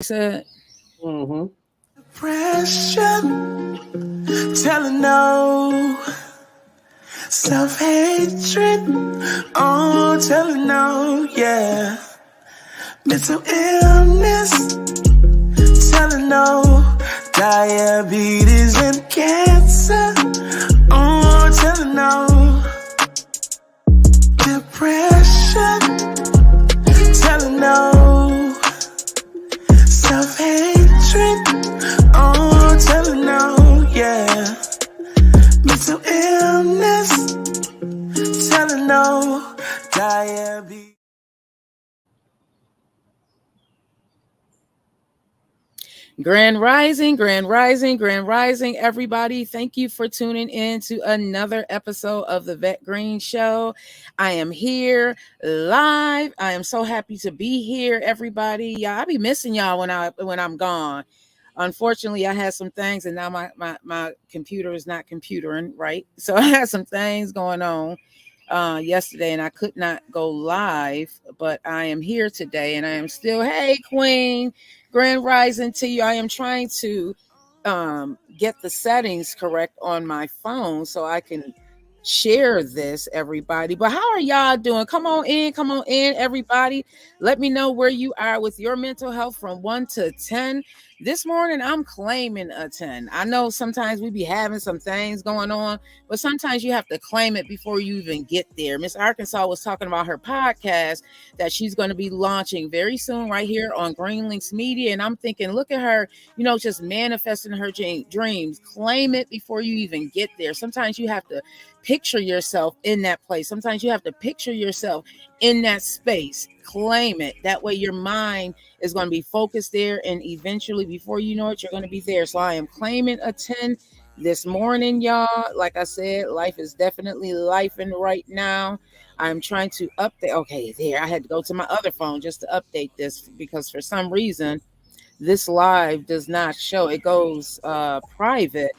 Said, Pressure, telling no, self-hatred, oh, telling no, yeah. Mental illness, telling no, diabetes and cancer, oh, telling no. Depression, telling no, self-hatred, oh, telling no, yeah. Mental illness, telling no, diabetes. Grand Rising, Grand Rising, Grand Rising, everybody. Thank you for tuning in to another episode of the Vette Green Show. I am here live. I am so happy to be here, everybody. Yeah, I be missing y'all when I'm gone. Unfortunately, I had some things, and now my computer is not computering right. So I had some things going on yesterday, and I could not go live, but I am here today, and I am still, hey, Queen, Grand Rising to you. I am trying to get the settings correct on my phone so I can share this, everybody. But how are y'all doing? Come on in, everybody. Let me know where you are with your mental health from 1 to 10. This morning, I'm claiming a 10. I know sometimes we be having some things going on, but sometimes you have to claim it before you even get there. Miss Arkansas was talking about her podcast that she's going to be launching very soon right here on Green Links Media. And I'm thinking, look at her, just manifesting her dreams. Claim it before you even get there. Sometimes you have to picture yourself in that place. Sometimes you have to picture yourself in that space. Claim it. That way your mind is going to be focused there, and eventually, before you know it, you're going to be there. So I am claiming a 10 this morning, y'all. Like I said, life is definitely lifing right now. I'm trying to update. Okay, there. I had to go to my other phone just to update this because for some reason this live does not show. It goes private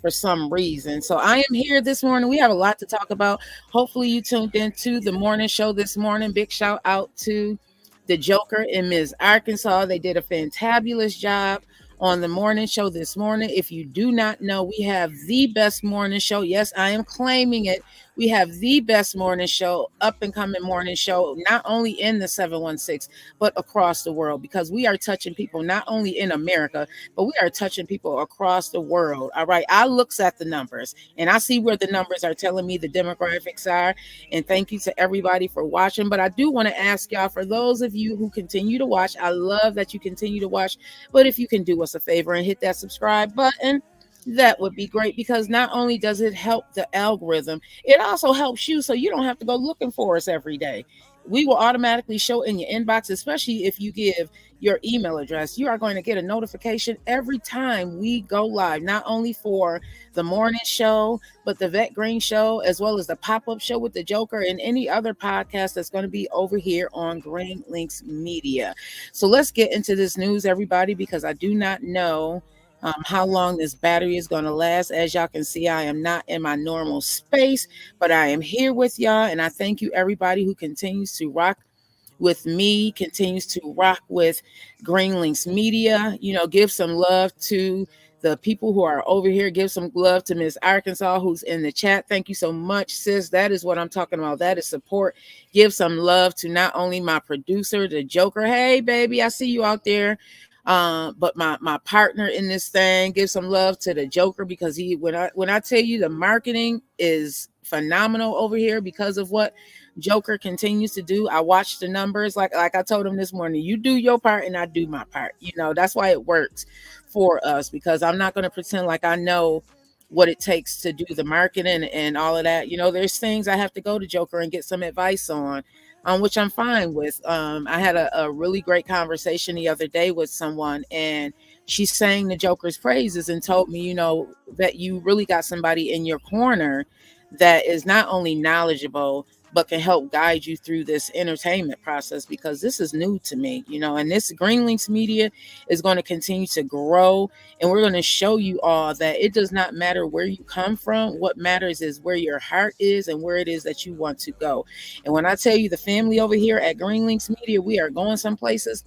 for some reason. So I am here this morning. We have a lot to talk about. Hopefully you tuned into the morning show this morning. Big shout out to the Joker and Ms. Arkansas. They did a fantabulous job on the morning show this morning. If you do not know, we have the best morning show. Yes, I am claiming it. We have the best morning show, up and coming morning show, not only in the 716, but across the world, because we are touching people not only in America, but we are touching people across the world. All right. I looks at the numbers and I see where the numbers are telling me the demographics are. And thank you to everybody for watching. But I do want to ask y'all, for those of you who continue to watch, I love that you continue to watch. But if you can do us a favor and hit that subscribe button, that would be great, because not only does it help the algorithm, it also helps you so you don't have to go looking for us every day. We will automatically show in your inbox, especially if you give your email address. You are going to get a notification every time we go live, not only for the morning show, but the Vette Green Show, as well as the pop-up show with the Joker and any other podcast that's going to be over here on Green Links Media. So let's get into this news, everybody, because I do not know how long this battery is going to last. As y'all can see, I am not in my normal space, but I am here with y'all. And I thank you, everybody who continues to rock with me, continues to rock with Green Links Media. Give some love to the people who are over here. Give some love to Miss Arkansas, who's in the chat. Thank you so much, sis. That is what I'm talking about. That is support. Give some love to not only my producer, the Joker. Hey, baby, I see you out there. But my partner in this thing. Give some love to the Joker, because when I tell you the marketing is phenomenal over here because of what Joker continues to do. I watch the numbers, like I told him this morning. You do your part and I do my part. That's why it works for us, because I'm not going to pretend like I know what it takes to do the marketing and all of that. There's things I have to go to Joker and get some advice on which I'm fine with. I had a really great conversation the other day with someone, and she sang the Joker's praises and told me, that you really got somebody in your corner that is not only knowledgeable, but can help guide you through this entertainment process, because this is new to me, and this Green Links Media is going to continue to grow. And we're going to show you all that it does not matter where you come from. What matters is where your heart is and where it is that you want to go. And when I tell you the family over here at Green Links Media, we are going some places.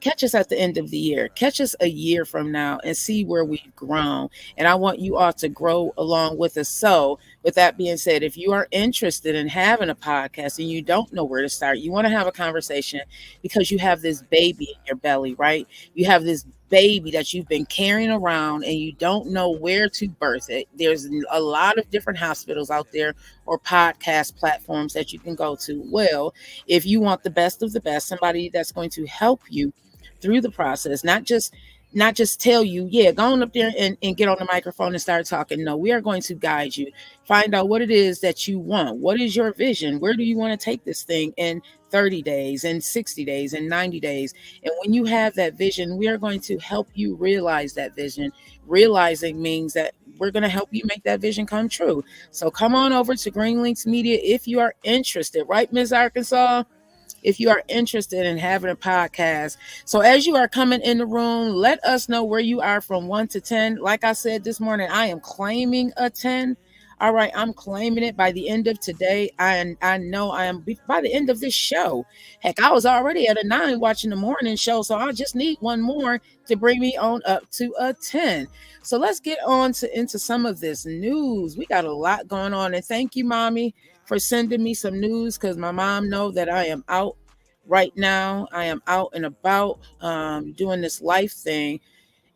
catch us at the end of the year. Catch us a year from now and see where we've grown. And I want you all to grow along with us. So, with that being said, if you are interested in having a podcast and you don't know where to start, you want to have a conversation because you have this baby in your belly, right? You have this baby that you've been carrying around and you don't know where to birth it. There's a lot of different hospitals out there or podcast platforms that you can go to. Well, if you want the best of the best, somebody that's going to help you through the process, not just tell you, yeah, go on up there and get on the microphone and start talking. No, we are going to guide you. Find out what it is that you want. What is your vision? Where do you want to take this thing in 30 days and 60 days and 90 days? And when you have that vision, we are going to help you realize that vision. Realizing means that we're going to help you make that vision come true. So come on over to Green Links Media if you are interested, right, Ms. Arkansas? If you are interested in having a podcast. So as you are coming in the room, let us know where you are from 1 to 10. Like I said this morning, I am claiming a 10. All right, I'm claiming it by the end of today. I know I am by the end of this show. Heck, I was already at a 9 watching the morning show, so I just need one more to bring me on up to a 10. So let's get on into some of this news. We got a lot going on, and thank you, Mommy, for sending me some news because my mom know that I am out right now. I am out and about doing this life thing,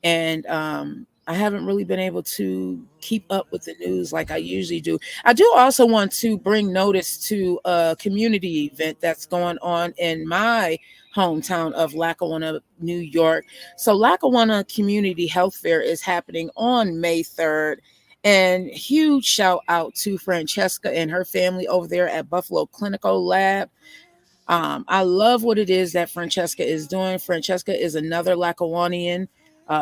and I haven't really been able to keep up with the news like I usually do. I do also want to bring notice to a community event that's going on in my hometown of Lackawanna, New York. So Lackawanna Community Health Fair is happening on May 3rd. And huge shout out to Francesca and her family over there at Buffalo Clinical Lab. I love what it is that Francesca is doing. Francesca is another Lackawannian,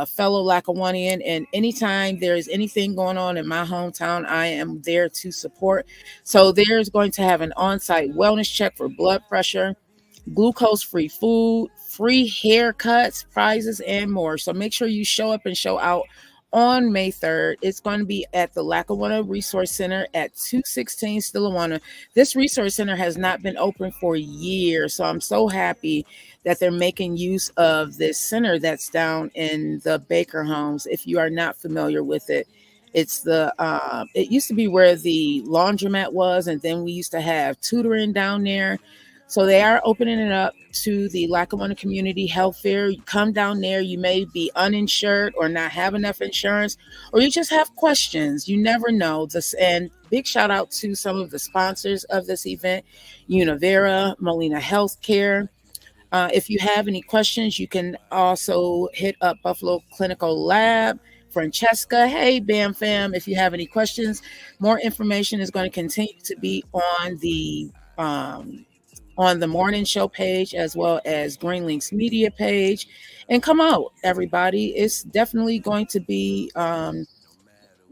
fellow Lackawannian, and anytime there is anything going on in my hometown, I am there to support. So there's going to have an on-site wellness check for blood pressure, glucose-free food, free haircuts, prizes, and more. So make sure you show up and show out on May 3rd. It's going to be at the Lackawanna Resource Center at 216 Stillawanna. This resource center has not been open for years, so I'm so happy that they're making use of this center that's down in the Baker Homes. If you are not familiar with it, it's it used to be where the laundromat was, and then we used to have tutoring down there. So they are opening it up to the Lackawanna Community Health Fair. You come down there, you may be uninsured or not have enough insurance, or you just have questions. You never know. And big shout out to some of the sponsors of this event, Univera, Molina Healthcare. If you have any questions, you can also hit up Buffalo Clinical Lab. Francesca, hey, Bam Fam. If you have any questions, more information is going to continue to be on the morning show page as well as Green Links Media page. And come out, everybody. It's definitely going to be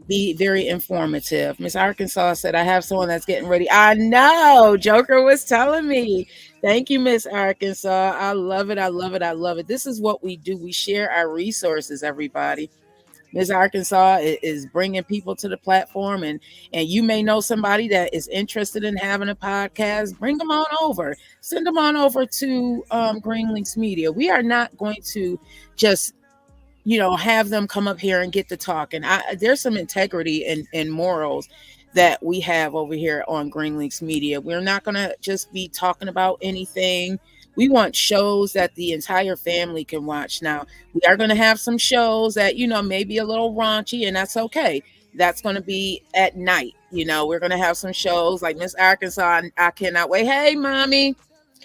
very informative. Miss Arkansas said, I have someone that's getting ready. I know. Joker was telling me. Thank you, Miss Arkansas. I love it. I love it. I love it. This is what we do. We share our resources, everybody. Ms. Arkansas is bringing people to the platform, and you may know somebody that is interested in having a podcast. Bring them on over. Send them on over to Green Links Media. We are not going to just, have them come up here and get to talk. And there's some integrity and morals that we have over here on Green Links Media. We're not going to just be talking about anything. We want shows that the entire family can watch. Now, we are going to have some shows that, maybe a little raunchy, and that's okay. That's going to be at night. We're going to have some shows like Miss Arkansas. I cannot wait. Hey, Mommy.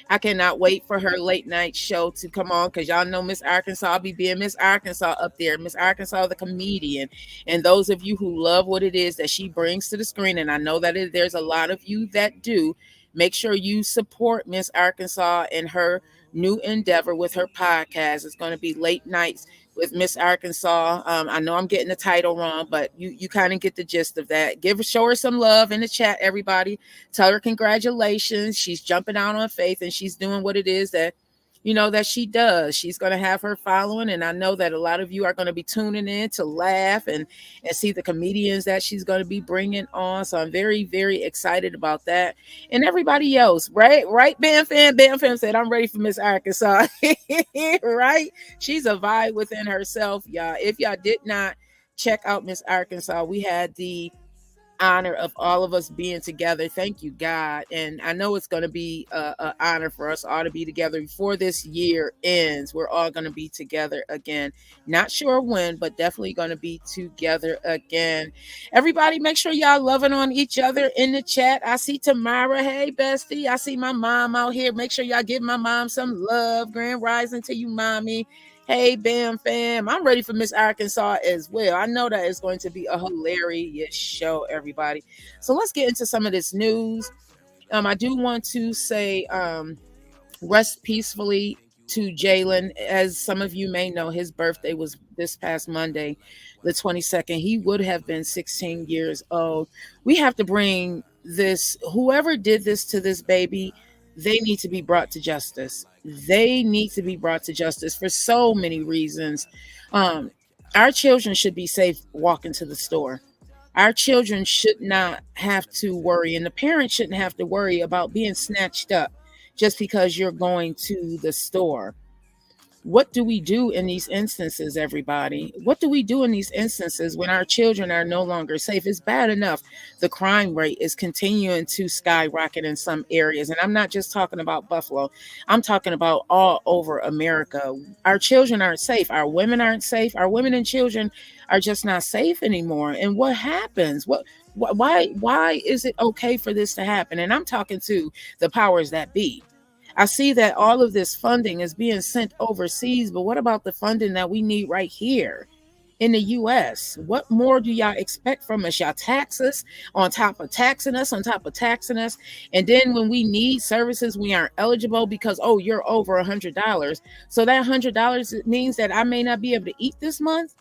I cannot wait for her late night show to come on because y'all know Miss Arkansas. I'll be being Miss Arkansas up there. Miss Arkansas, the comedian. And those of you who love what it is that she brings to the screen, and I know that there's a lot of you that do, make sure you support Miss Arkansas and her new endeavor with her podcast. It's going to be late nights with Miss Arkansas. I know I'm getting the title wrong, but you kind of get the gist of that. Show her some love in the chat, everybody. Tell her congratulations. She's jumping out on faith and she's doing what it is that that she does. She's going to have her following, and I know that a lot of you are going to be tuning in to laugh and see the comedians that she's going to be bringing on. So I'm very, very excited about that. And everybody else, right, Bam Fam said I'm ready for Miss Arkansas. Right, she's a vibe within herself, y'all. If y'all did not check out Miss Arkansas, we had the honor of all of us being together. Thank you, God. And I know it's going to be an honor for us all to be together before this year ends. We're all going to be together again. Not sure when, but definitely going to be together again. Everybody, make sure y'all loving on each other in the chat. I see Tamara. Hey, bestie. I see my mom out here. Make sure y'all give my mom some love. Grand rising to you, mommy. Hey, Bam Fam. I'm ready for Miss Arkansas as well. I know that it's going to be a hilarious show, everybody. So let's get into some of this news. I do want to say rest peacefully to Jalen. As some of you may know, his birthday was this past Monday, the 22nd. He would have been 16 years old. We have to bring this, whoever did this to this baby, they need to be brought to justice. They need to be brought to justice for so many reasons. Our children should be safe walking to the store. Our children should not have to worry, and the parents shouldn't have to worry about being snatched up just because you're going to the store. What do we do in these instances, everybody? What do we do in these instances when our children are no longer safe? It's bad enough the crime rate is continuing to skyrocket in some areas. And I'm not just talking about Buffalo. I'm talking about all over America. Our children aren't safe. Our women aren't safe. Our women and children are just not safe anymore. And what happens? Why is it okay for this to happen? And I'm talking to the powers that be. I see that all of this funding is being sent overseas, but what about the funding that we need right here in the U.S.? What more do y'all expect from us? Y'all tax us on top of taxing us, on top of taxing us. And then when we need services, we aren't eligible because, oh, you're over $100. So that $100 means that I may not be able to eat this month.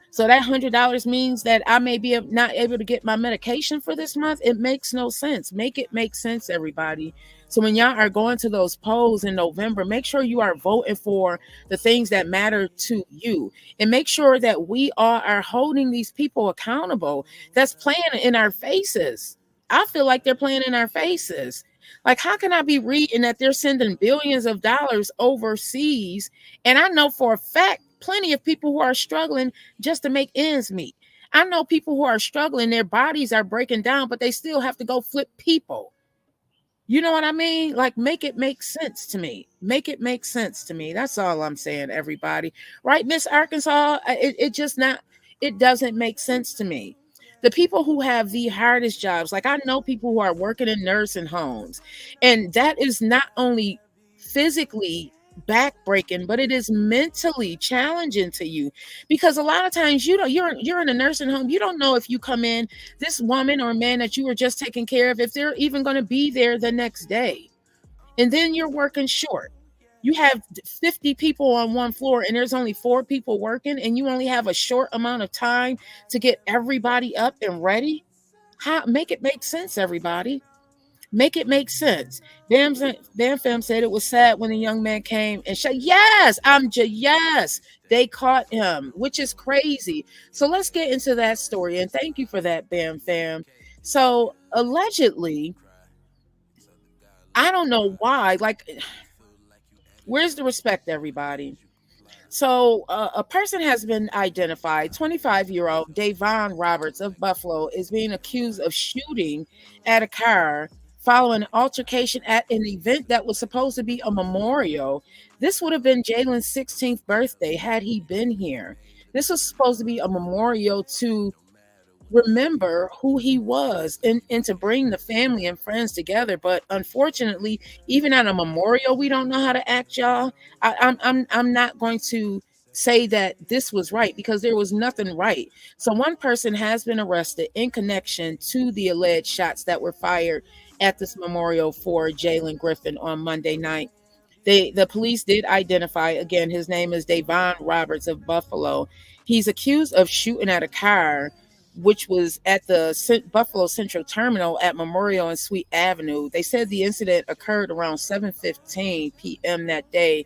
So that $100 means that I may be not able to get my medication for this month. It makes no sense. Make it make sense, everybody. So when y'all are going to those polls in November, make sure you are voting for the things that matter to you. And make sure that we all are holding these people accountable that's playing in our faces. I feel like they're playing in our faces. Like, how can I be reading that they're sending billions of dollars overseas? And I know for a fact, plenty of people who are struggling just to make ends meet. I know people who are struggling, their bodies are breaking down, but they still have to go flip people. You know what I mean? Like, make it make sense to me. Make it make sense to me. That's all I'm saying, everybody. Right, Miss Arkansas? It doesn't make sense to me. The people who have the hardest jobs, like I know people who are working in nursing homes, and that is not only physically backbreaking, but it is mentally challenging to you, because a lot of times you're in a nursing home, you don't know if you come in, this woman or man that you were just taking care of, if they're even going to be there the next day. And then you're working short. You have 50 people on one floor and there's only 4 people working, and you only have a short amount of time to get everybody up and ready. Make it make sense, everybody. Make it make sense. Bam Fam said it was sad when the young man came and said, yes, yes, they caught him, which is crazy. So let's get into that story. And thank you for that, Bam Fam. So allegedly, I don't know why, like, where's the respect, everybody? So a person has been identified. 25-year-old Davon Roberts of Buffalo is being accused of shooting at a car following an altercation at an event that was supposed to be a memorial. This would have been Jalen's 16th birthday had he been here. This was supposed to be a memorial to remember who he was and to bring the family and friends together. But unfortunately, even at a memorial, we don't know how to act, y'all. I'm not going to say that this was right, because there was nothing right. So one person has been arrested in connection to the alleged shots that were fired at this memorial for Jalen Griffin on Monday night. The police did identify, again, his name is Davon Roberts of Buffalo. He's accused of shooting at a car which was at the Buffalo Central Terminal at Memorial and Sweet Avenue. They said the incident occurred around 7:15 p.m. that day.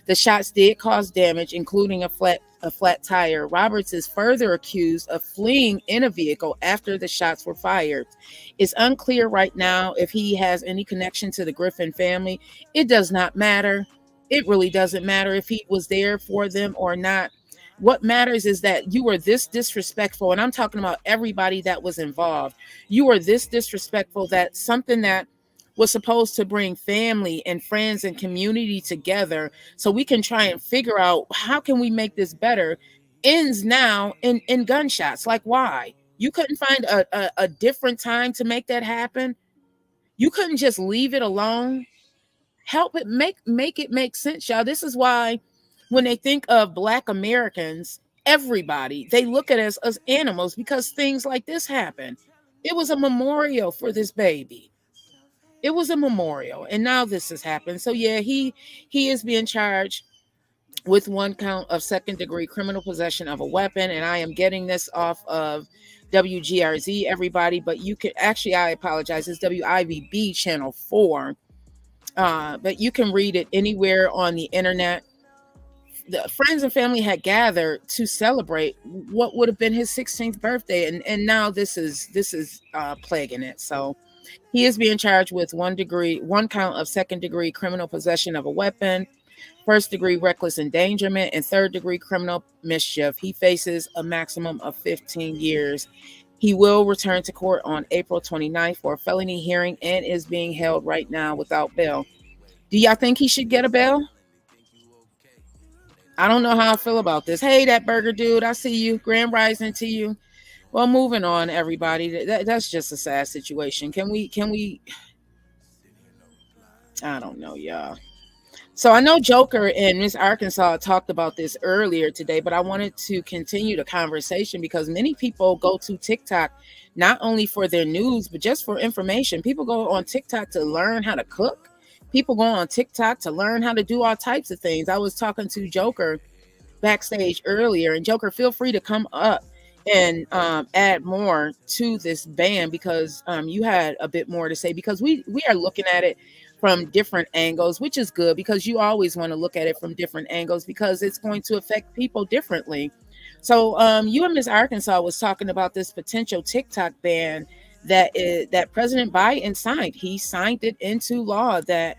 The shots did cause damage, including a flat tire. Roberts is further accused of fleeing in a vehicle after the shots were fired. It's unclear right now if he has any connection to the Griffin family. It does not matter. It really doesn't matter if he was there for them or not. What matters is that you were this disrespectful, and I'm talking about everybody that was involved. You were this disrespectful that something that was supposed to bring family and friends and community together so we can try and figure out how can we make this better ends now in gunshots. Like, why? You couldn't find a different time to make that happen. You couldn't just leave it alone. Help it make it make sense, y'all. This is why when they think of Black Americans, everybody, they look at us as animals because things like this happen. It was a memorial for this baby. It was a memorial, and now this has happened. So yeah, he is being charged with one count of second degree criminal possession of a weapon, and I am getting this off of WGRZ, everybody, but you can actually, I apologize, it's WIVB channel 4, but you can read it anywhere on the internet. The friends and family had gathered to celebrate what would have been his 16th birthday, and now this is plaguing it. So he is being charged with one count of second degree criminal possession of a weapon, first degree reckless endangerment, and third degree criminal mischief. He faces a maximum of 15 years. He will return to court on April 29th for a felony hearing and is being held right now without bail. Do y'all think he should get a bail? I don't know how I feel about this. Hey, that burger dude, I see you. Grand rising to you. Well, moving on, everybody. That's just a sad situation. Can we? I don't know, y'all. So I know Joker and Miss Arkansas talked about this earlier today, but I wanted to continue the conversation because many people go to TikTok not only for their news, but just for information. People go on TikTok to learn how to cook. People go on TikTok to learn how to do all types of things. I was talking to Joker backstage earlier, and Joker, feel free to come up and add more to this ban because you had a bit more to say, because we are looking at it from different angles, which is good because you always want to look at it from different angles because it's going to affect people differently. So you and Miss Arkansas was talking about this potential TikTok ban that President Biden signed. He signed it into law that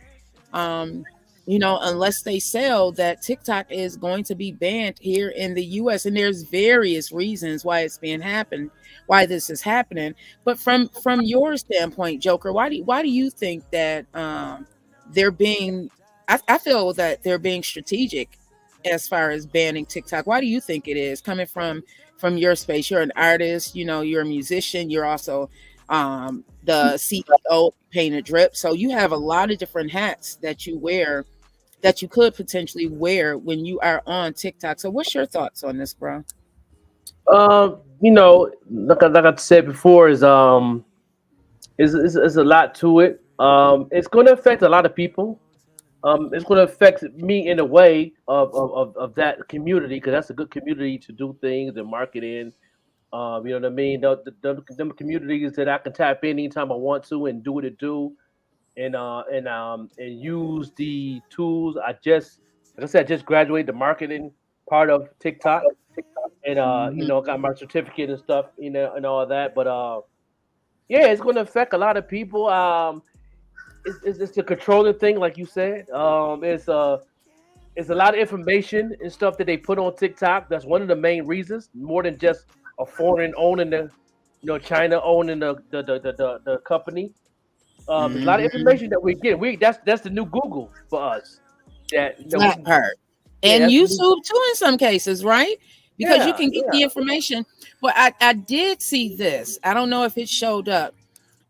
unless they sell, that TikTok is going to be banned here in the US. And there's various reasons why why this is happening. But from your standpoint, Joker, why do you think that they're being I feel that they're being strategic as far as banning TikTok? Why do you think it is coming from your space? You're an artist, you're a musician, you're also the CEO Painted Drip. So you have a lot of different hats that you wear that you could potentially wear when you are on TikTok. So what's your thoughts on this, bro? Like I said before, is a lot to it. It's going to affect a lot of people. It's going to affect me in a way of that community because that's a good community to do things and market in. You know what I mean? Them communities that I can tap in anytime I want to and do what it do, and use the tools. Like I said, I just graduated the marketing part of TikTok, and got my certificate and stuff, and all that. But yeah, it's going to affect a lot of people. It's a controlling thing, like you said. It's a lot of information and stuff that they put on TikTok. That's one of the main reasons, more than just a foreign owning China owning the company. There's a lot of information that we get. That's the new Google for us. That part. And YouTube too in some cases, right? Because you can get the information. Well, I did see this. I don't know if it showed up,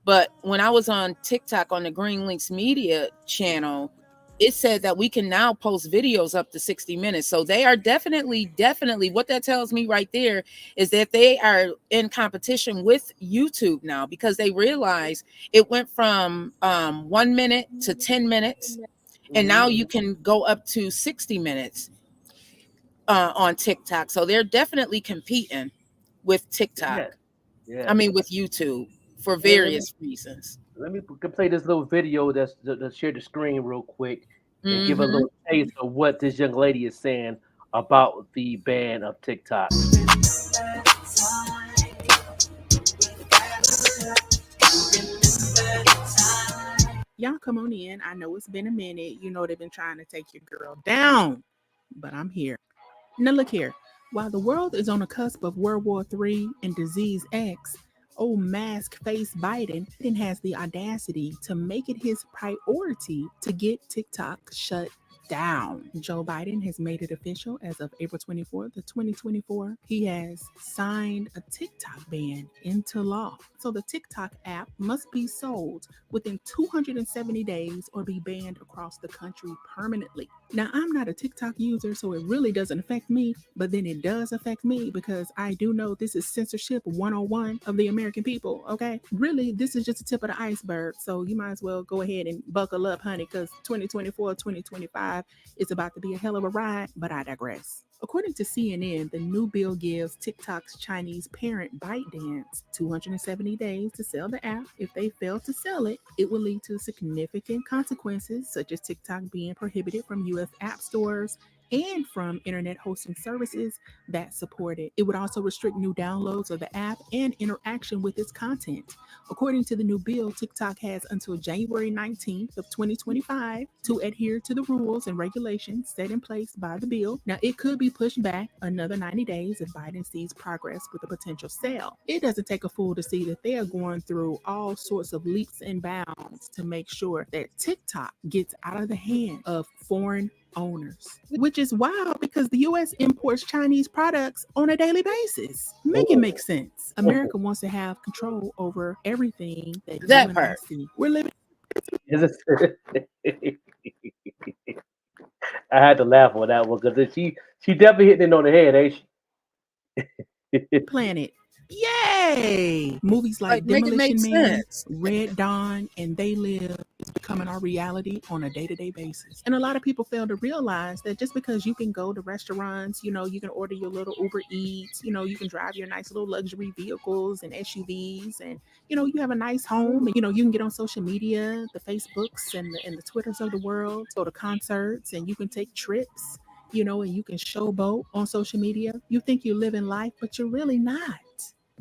but when I was on TikTok on the Green Links Media channel, it said that we can now post videos up to 60 minutes. So they are definitely what that tells me right there is that they are in competition with YouTube now because they realize it went from 1 minute to 10 minutes. And now you can go up to 60 minutes on TikTok. So they're definitely competing with TikTok. Yeah. I mean, with YouTube for Yeah. Let me various reasons. play this little video that share the screen real quick and give a Hmm. little taste of what this young lady is saying about the ban of TikTok. Y'all come on in. I know it's been a minute. You know they've been trying to take your girl down, but I'm here. Now look here. While the world is on the cusp of World War III and Disease X, old mask face Biden has the audacity to make it his priority to get TikTok shut down. Joe Biden has made it official as of April 24th of 2024. He has signed a TikTok ban into law. So the TikTok app must be sold within 270 days or be banned across the country permanently. Now, I'm not a TikTok user, so it really doesn't affect me, but then it does affect me because I do know this is censorship 101 of the American people, okay? Really, this is just the tip of the iceberg, so you might as well go ahead and buckle up, honey, because 2024, 2025 is about to be a hell of a ride, but I digress. According to CNN, the new bill gives TikTok's Chinese parent ByteDance 270 days to sell the app. If they fail to sell it, it will lead to significant consequences, such as TikTok being prohibited from U.S. app stores and from internet hosting services that support it. It would also restrict new downloads of the app and interaction with its content. According to the new bill, TikTok has until January 19th of 2025 to adhere to the rules and regulations set in place by the bill. Now, it could be pushed back another 90 days if Biden sees progress with a potential sale. It doesn't take a fool to see that they are going through all sorts of leaps and bounds to make sure that TikTok gets out of the hand of foreign owners, which is wild because the U.S. imports Chinese products on a daily basis. Make it make sense. America wants to have control over everything that you That and I part. see. We're living Is it- I had to laugh on that one because she definitely hitting it on the head, ain't she? planet. Yay! Movies Like, like make it make Demolition Man, sense. Red Dawn, and They Live is becoming our reality on a day-to-day basis. And a lot of people fail to realize that just because you can go to restaurants, you can order your little Uber Eats, you can drive your nice little luxury vehicles and SUVs, and you have a nice home, and you can get on social media, the Facebooks and the Twitters of the world, go to concerts, and you can take trips, and you can showboat on social media. You think you're living life, but you're really not.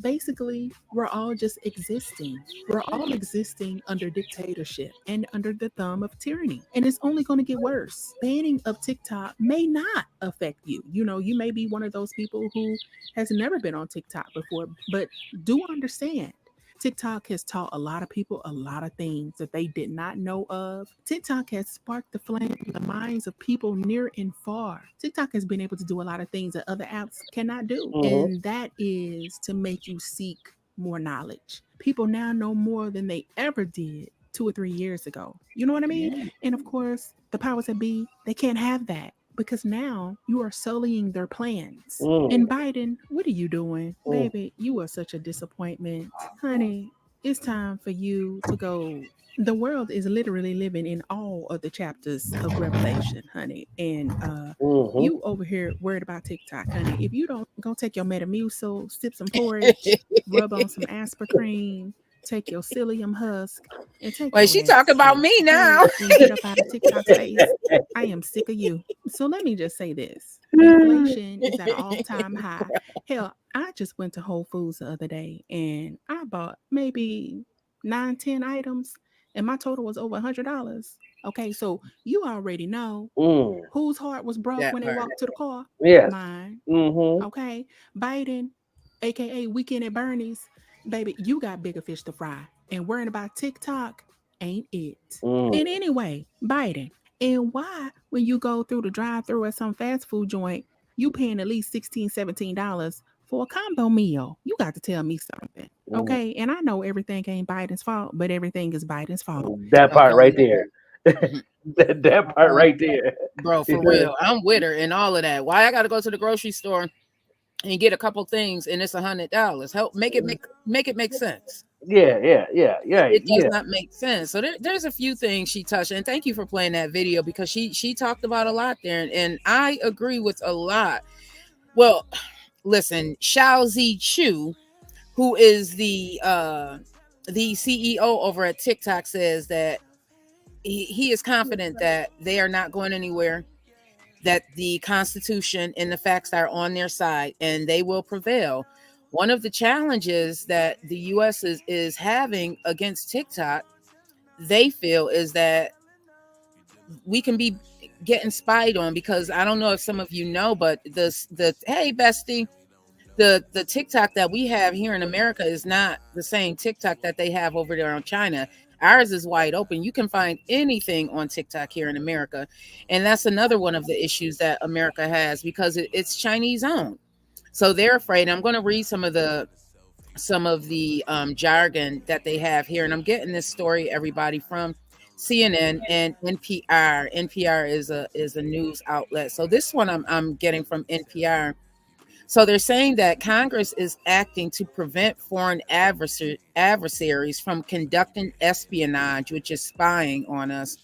Basically, we're all just existing. We're all existing under dictatorship and under the thumb of tyranny. And it's only going to get worse. Banning of TikTok may not affect you. You may be one of those people who has never been on TikTok before, but do understand TikTok has taught a lot of people a lot of things that they did not know of. TikTok has sparked the flame in the minds of people near and far. TikTok has been able to do a lot of things that other apps cannot do, Hmm. and that is to make you seek more knowledge. People now know more than they ever did 2 or 3 years ago. You know what I mean? And of course, the powers that be, they can't have that because now you are sullying their plans. Mm, And Biden, what are you doing? mm. Baby, you are such a disappointment. Honey, it's time for you to go. The world is literally living in all of the chapters of Revelation, honey. And Mhm. you over here worried about TikTok, honey. If you don't go take your Metamucil, sip some porridge, rub on some aspirin, take your psyllium husk, and take Well, your she ass talk to about sleep, me okay? now. And get up out of TikTok's face. I am sick of you. So let me just say this. Inflation is at an all-time high. Hell, I just went to Whole Foods the other day and I bought maybe 9, 10 items, and my total was over $100. Okay, so you already know Mm. whose heart was broke That when they part. walked to the car? Yes. Mine. Mhm. Okay, Biden, aka Weekend at Bernie's, baby, you got bigger fish to fry. And worrying about TikTok ain't it. Mm. And anyway, Biden, and why when you go through the drive-through at some fast food joint, you paying at least $16, $17 for a combo meal? You got to tell me something. Mm. Okay, and I know everything ain't Biden's fault, but everything is Biden's fault. That part right Okay. there. Mhm. That part Okay. right there. Bro, for real. I'm with her and all of that. Why I gotta go to the grocery store and get a couple things and it's $100? Help make it make sense. Yeah, yeah, yeah, yeah, It does yeah. not make sense. So there's a few things she touched, and thank you for playing that video because she talked about a lot there, and I agree with a lot. Well, listen, Xiao Zi Chu, who is the CEO over at TikTok, says that he is confident that they are not going anywhere, that the Constitution and the facts are on their side and they will prevail. One of the challenges that the US is having against TikTok, they feel, is that we can be getting spied on, because I don't know if some of you know, but the hey bestie, the TikTok that we have here in America is not the same TikTok that they have over there in China. Ours is wide open. You can find anything on TikTok here in America. And that's another one of the issues that America has, because it's Chinese owned. So they're afraid. I'm going to read some of the jargon that they have here. And I'm getting this story, everybody, from CNN and NPR. NPR is a news outlet. So this one I'm getting from NPR. So they're saying that Congress is acting to prevent foreign adversaries from conducting espionage, which is spying on us.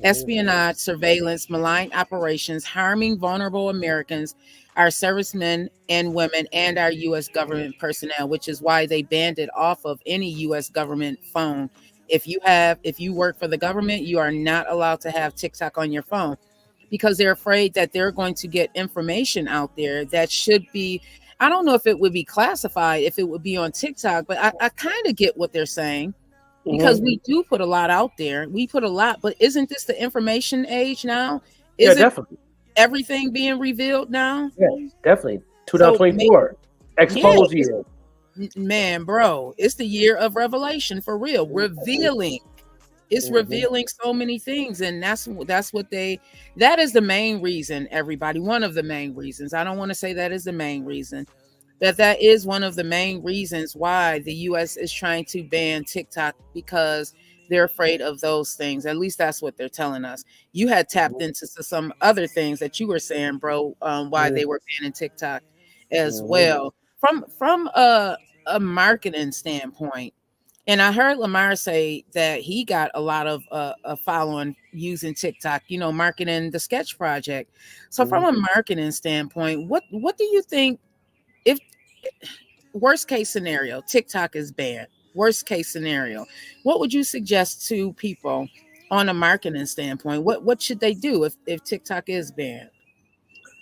Espionage, surveillance, malign operations, harming vulnerable Americans, our servicemen and women, and our U.S. government personnel, which is why they banned it off of any U.S. government phone. If you work for the government, you are not allowed to have TikTok on your phone, because they're afraid that they're going to get information out there that should be, I don't know if it would be classified, if it would be on TikTok, but I kind of get what they're saying, because we do put a lot out there. We put a lot, but isn't this the information age now? Yeah, Isn't definitely. everything being revealed now? Yeah, definitely. So 2024. yeah, Expose year. man, bro, it's the year of revelation for real. Revealing. It's revealing so many things, and that's what that is the main reason, everybody. One of the main reasons. I don't want to say that is the main reason. That is one of the main reasons why the US is trying to ban TikTok, because they're afraid of those things. At least that's what they're telling us. You had tapped into some other things that you were saying, bro, why they were banning TikTok as well. From a marketing standpoint. And I heard Lamar say that he got a lot of a following using TikTok, marketing the sketch project. So from a marketing standpoint, what do you think, if worst case scenario, TikTok is banned, worst case scenario, what would you suggest to people on a marketing standpoint? What should they do if TikTok is banned?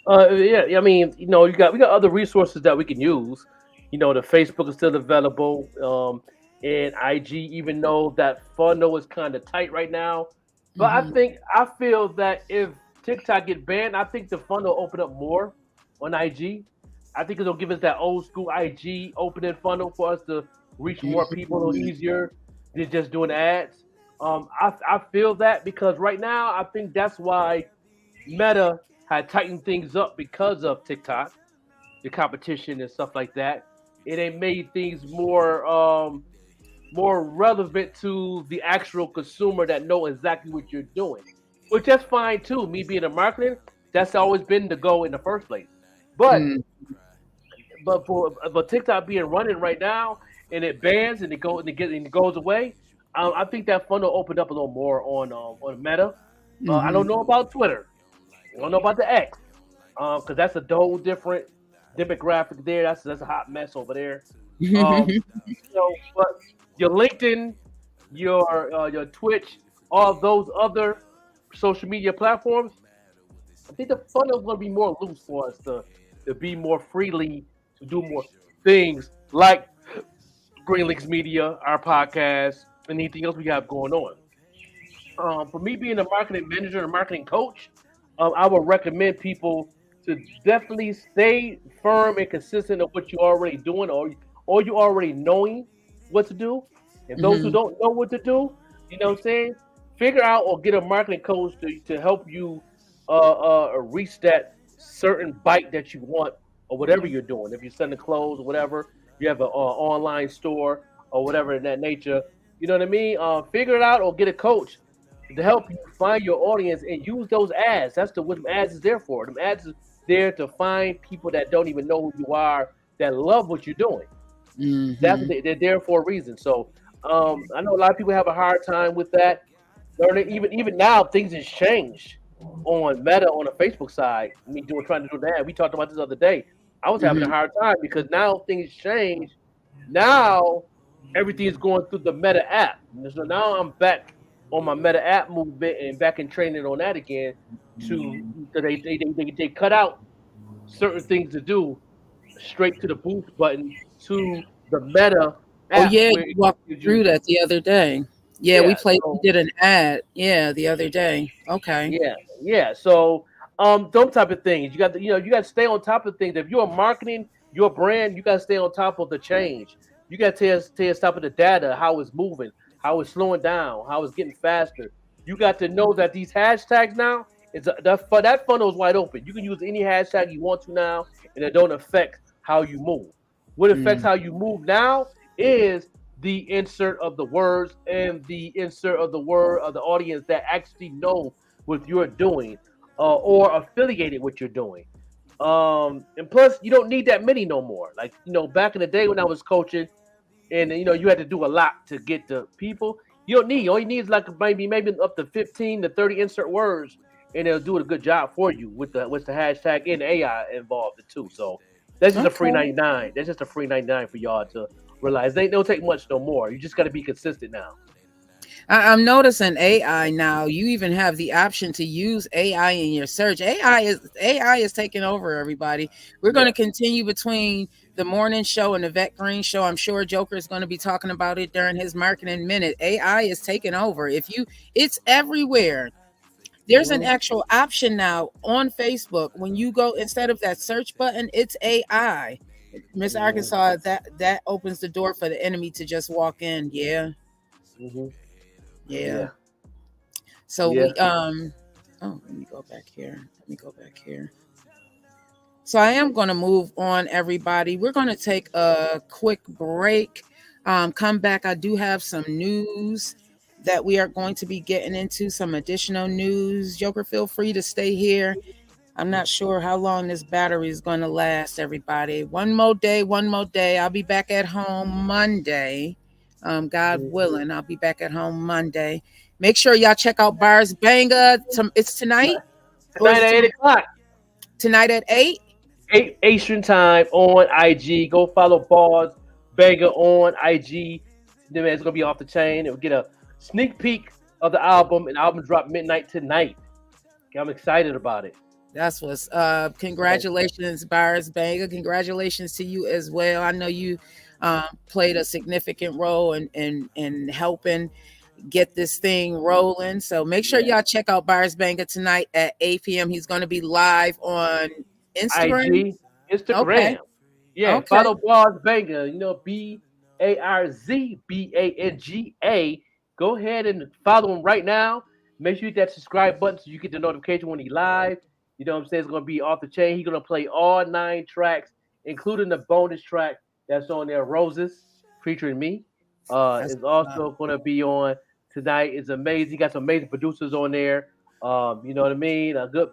Yeah. I mean, we got other resources that we can use. The Facebook is still available, and IG, even though that funnel is kind of tight right now. But I feel that if TikTok get banned, I think the funnel will open up more on IG. I think it'll give us that old school IG opening funnel for us to reach more people a little easier than just doing ads. I feel that, because right now I think that's why Meta had tightened things up because of TikTok, the competition and stuff like that. It ain't made things more relevant to the actual consumer that know exactly what you're doing, which that's fine too. Me being a marketer, that's always been the goal in the first place. But but TikTok being running right now, and it bans and it goes away, I think that funnel opened up a little more on Meta. I don't know about Twitter. I don't know about the X, because that's a whole different demographic there. That's a hot mess over there. But your LinkedIn, your Twitch, all those other social media platforms, I think the funnel is going to be more loose for us to be more freely, to do more things like Green Links Media, our podcast, and anything else we have going on. For me being a marketing manager and marketing coach, I would recommend people to definitely stay firm and consistent of what you're already doing, or you already knowing what to do. And those who don't know what to do, what I'm saying, figure out or get a marketing coach to help you reach that certain bite that you want, or whatever you're doing. If you're selling clothes or whatever, you have an online store or whatever in that nature. You know what I mean? Figure it out or get a coach to help you find your audience and use those ads. That's what ads is there for. Them ads is there to find people that don't even know who you are, that love what you're doing. They're there for a reason. So I know a lot of people have a hard time with that. Learning even now, things has changed on Meta, on the Facebook side. Trying to do that. We talked about this the other day. I was having a hard time because now things change Now everything is going through the Meta app. So now I'm back on my Meta app movement and back in training on that again. They cut out certain things to do straight to the boost button to the Meta Oh app yeah, where you it walked gives through you that the other day. Yeah, we yeah. played. We So did an ad. Yeah, the other day. Okay. yeah. So those type of things. You got to, you got to stay on top of things. If you're marketing your brand, you got to stay on top of the change. You got to stay on top of the data, how it's moving, how it's slowing down, how it's getting faster. You got to know that these hashtags now that funnel is wide open. You can use any hashtag you want to now, and it don't affect how you move. What affects Mm. how you move now is the insert of the words and the insert of the word of the audience that actually know what you're doing or affiliated with you're doing. And plus, you don't need that many no more. Like back in the day when I was coaching, and you had to do a lot to get the people. You don't need. All you need is like maybe up to 15 to 30 insert words, and it'll do a good job for you with the hashtag and AI involved too. So that's just a free Okay. 99. That's just a free 99 for y'all to realize. They don't take much no more. You just got to be consistent now. I'm noticing AI now. You even have the option to use AI in your search. AI is taking over everybody. We're going Yeah. to continue between the morning show and the Vette Green Show. I'm sure Joker is going to be talking about it during his marketing minute. AI is taking over. It's everywhere. There's an Mm-hmm. actual option now on Facebook when you go instead of that search button, it's AI. Miss Mm-hmm. Arkansas, that opens the door for the enemy to just walk in. Yeah, Mm-hmm. yeah. Yeah. So Yeah. let me go back here. So I am going to move on, everybody. We're going to take a quick break. Come back. I do have some news that we are going to be getting into, some additional news. Joker, feel free to stay here. I'm not sure how long this battery is going to last, everybody. One more day. I'll be back at home Monday. God Mm-hmm. willing, I'll be back at home Monday. Make sure y'all check out Bars Banga. It's tonight, or is Tonight it at 8 o'clock. tonight at 8? 8 Eastern time on IG. Go follow Bars Banger on IG. Then it's gonna be off the chain. We'll get a sneak peek of the album, and the album drop midnight tonight. I'm excited about it. That's what's congratulations, Bars Banga. Congratulations to you as well. I know you played a significant role in helping get this thing rolling. So make sure Yeah. y'all check out Bars Banga tonight at 8 p.m. He's going to be live on Instagram. IG, Instagram. Okay. Yeah, Okay. follow Bars Banger. BARZBANGA. Go ahead and follow him right now. Make sure you hit that subscribe button so you get the notification when he live. You know what I'm saying? It's gonna be off the chain. He's gonna play all 9 tracks, including the bonus track that's on there, Roses, featuring me. That's Is also gonna be on tonight. It's amazing. He got some amazing producers on there. You know what I mean? A good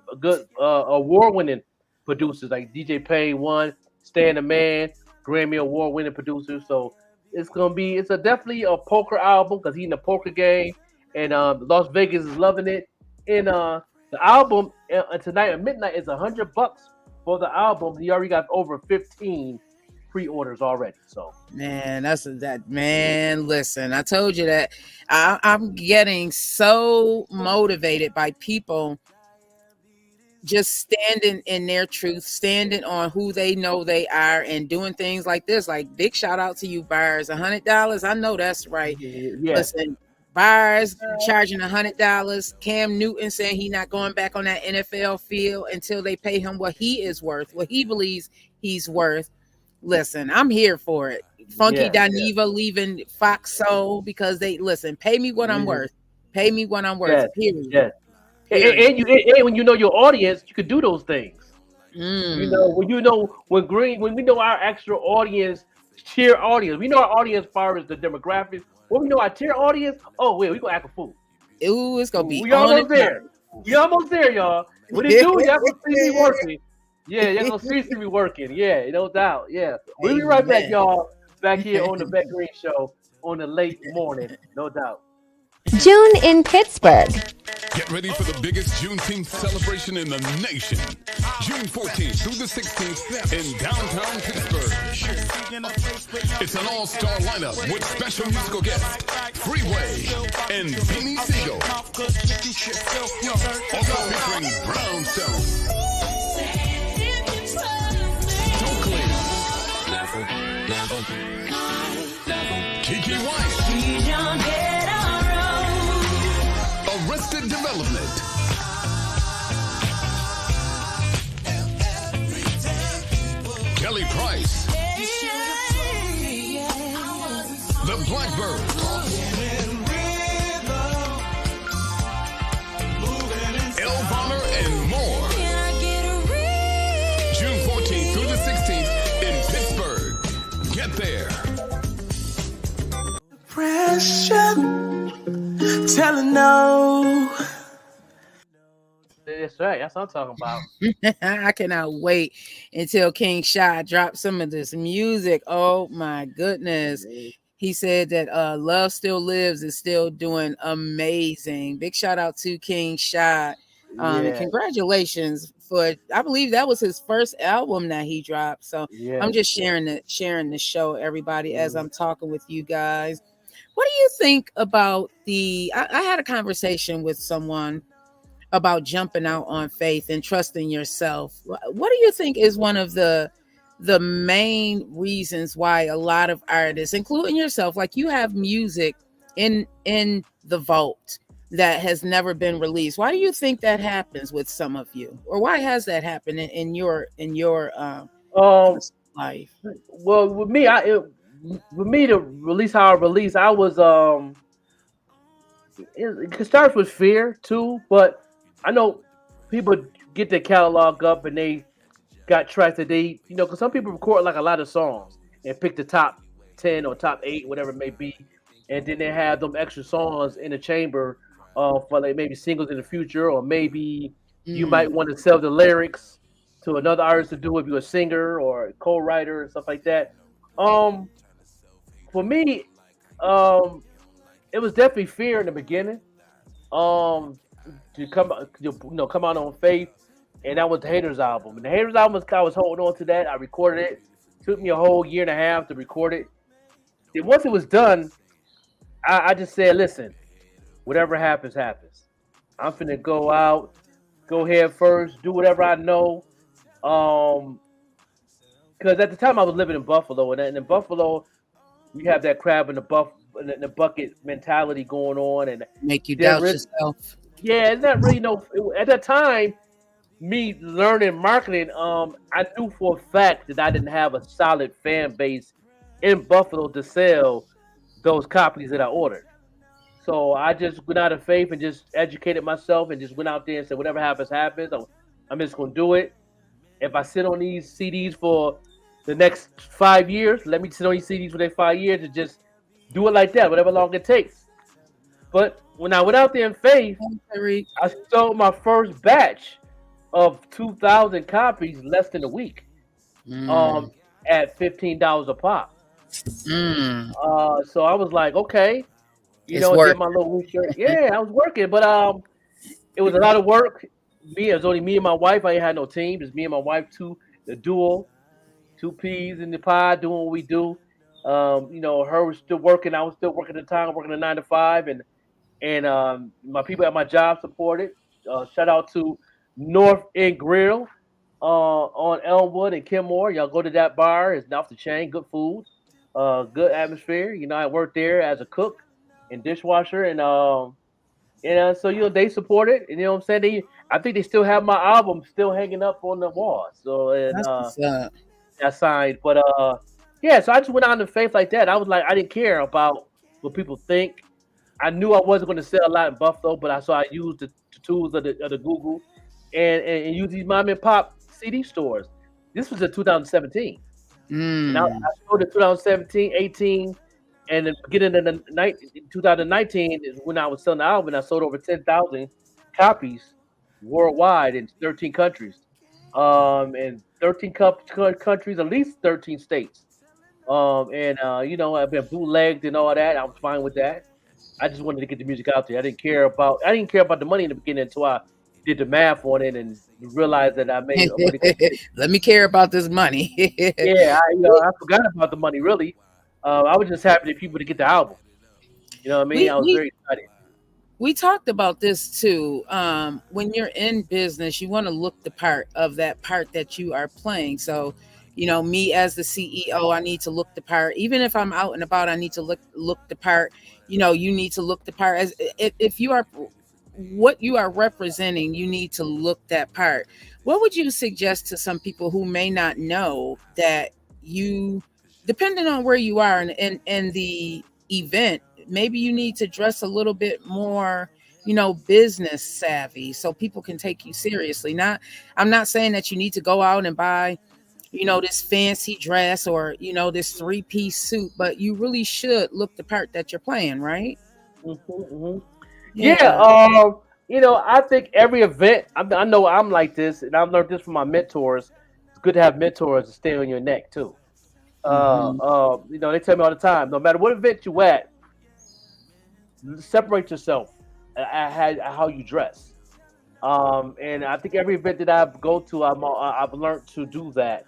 award-winning producers like DJ Payne one, Stan the Man, Grammy award-winning producer. So it's definitely a poker album because he's in the poker game, and Las Vegas is loving it. And the album tonight at midnight is $100 for the album. He already got over 15 pre-orders already. So man, man. Listen, I told you that I'm getting so motivated by people just standing in their truth, standing on who they know they are, and doing things like this. Like, big shout out to you, Bars. $100. I know that's right. yeah, Listen, Bars charging $100. Cam Newton saying he's not going back on that NFL field until they pay him what he is worth, what he believes he's worth. Listen, I'm here for it. Funky Dineva leaving Fox Soul because they pay me what I'm worth. Pay me what I'm worth. Period. yes. Period. And when you know your audience, you can do those things. Mm. When we know our actual audience, tier audience, we know our audience as far as the demographics. When we know our tier audience, oh wait, we gonna act a fool. Ooh, it's gonna be We on almost there. We almost there, y'all. When it do, y'all gonna see me working. Yeah, y'all gonna see me working. Yeah, no doubt. Yeah, we'll be right back, y'all. Back here on the Vette Green Show on the late morning, no doubt. June in Pittsburgh. Get ready for the biggest Juneteenth celebration in the nation. June 14th through the 16th in downtown Pittsburgh. It's an all-star lineup with special musical guests Freeway and Beanie Siegel. Also featuring Brownstone, Stokely, Kiki White, Arrested Development, Kelly Price, The Blackbirds, El Bonner, and more. June 14th through the 16th in Pittsburgh. Get there. Pressure, telling no. That's right. That's what I'm talking about. I cannot wait until King Shy drops some of this music. Oh my goodness. He said that Love Still Lives is still doing amazing. Big shout out to King Shy. And congratulations for, I believe that was his first album that he dropped. So I'm just sharing the show, everybody, as I'm talking with you guys. What do you think about I had a conversation with someone about jumping out on faith and trusting yourself. What do you think is one of the main reasons why a lot of artists, including yourself, like you have music in the vault that has never been released? Why do you think that happens with some of you, or why has that happened in your life? Well, with me, to release how I release, I was it starts with fear too, but I know people get their catalog up and they got tracks that they, because some people record like a lot of songs and pick the top 10 or top 8, whatever it may be, and then they have them extra songs in the chamber for like maybe singles in the future, or maybe you might want to sell the lyrics to another artist to do if you're a singer or a co-writer and stuff like that. For me, it was definitely fear in the beginning. To come out on faith, and that was the Haters album. And the Haters album, I was holding on to that. I recorded it. Took me a whole year and a half to record it. And once it was done, I just said, listen, whatever happens, happens. I'm finna go out, go head first, do whatever I know. Because at the time I was living in Buffalo, and in Buffalo, you have that crab in the bucket mentality going on, and make you doubt yourself. Yeah, it's not really at that time, me learning marketing, I knew for a fact that I didn't have a solid fan base in Buffalo to sell those copies that I ordered. So I just went out of faith and just educated myself and just went out there and said, whatever happens, happens. I'm just going to do it. If I sit on these CDs for the next 5 years, let me sit on these CDs for the next 5 years and just do it like that, whatever long it takes. But when I went out there in faith, I sold my first batch of 2,000 copies less than a week, at $15 a pop. So I was like, okay, did my little research. Yeah, I was working, but it was a lot of work. It was only me and my wife. I ain't had no team. It's me and my wife, the duo, two peas in the pie, doing what we do. Her was still working. I was still working at the time, working a 9 to 5, and my people at my job supported. Shout out to North End Grill on Elmwood and Kenmore. Y'all go to that bar. It's off the chain. Good food, good atmosphere. I worked there as a cook and dishwasher, and so they supported. And you know what I'm saying? I think they still have my album still hanging up on the wall. So I signed, but so I just went out in faith like that. I was like, I didn't care about what people think. I knew I wasn't going to sell a lot in Buffalo, but I used the tools of the Google and used these mom and pop CD stores. This was in 2017. And I sold in 2017, 18, and the beginning of 2019 is when I was selling the album. I sold over 10,000 copies worldwide in 13 countries, and 13 countries, at least 13 states. I've been bootlegged and all that. I was fine with that. I just wanted to get the music out there. I didn't care about the money in the beginning until I did the math on it and realized that I made a pretty good thing. Let me care about this money. Yeah, I forgot about the money really. I was just happy to people to get the album. You know what I mean? we I was we very excited. we talked about this too. When you're in business, you want to look the part of that part that you are playing. So, me as the CEO, I need to look the part. Even if I'm out and about, I need to look the part. You need to look the part. As if you are what you are representing, you need to look that part. What would you suggest to some people who may not know that you, depending on where you are and the event, maybe you need to dress a little bit more, business savvy so people can take you seriously. I'm not saying that you need to go out and buy, this fancy dress or, this three-piece suit, but you really should look the part that you're playing, right? Hmm. Yeah, Yeah. I think every event, I know I'm like this, and I've learned this from my mentors. It's good to have mentors to stay on your neck too. Hmm. They tell me all the time, no matter what event you at, separate yourself at how you dress. And I think every event that I go to, I've learned to do that.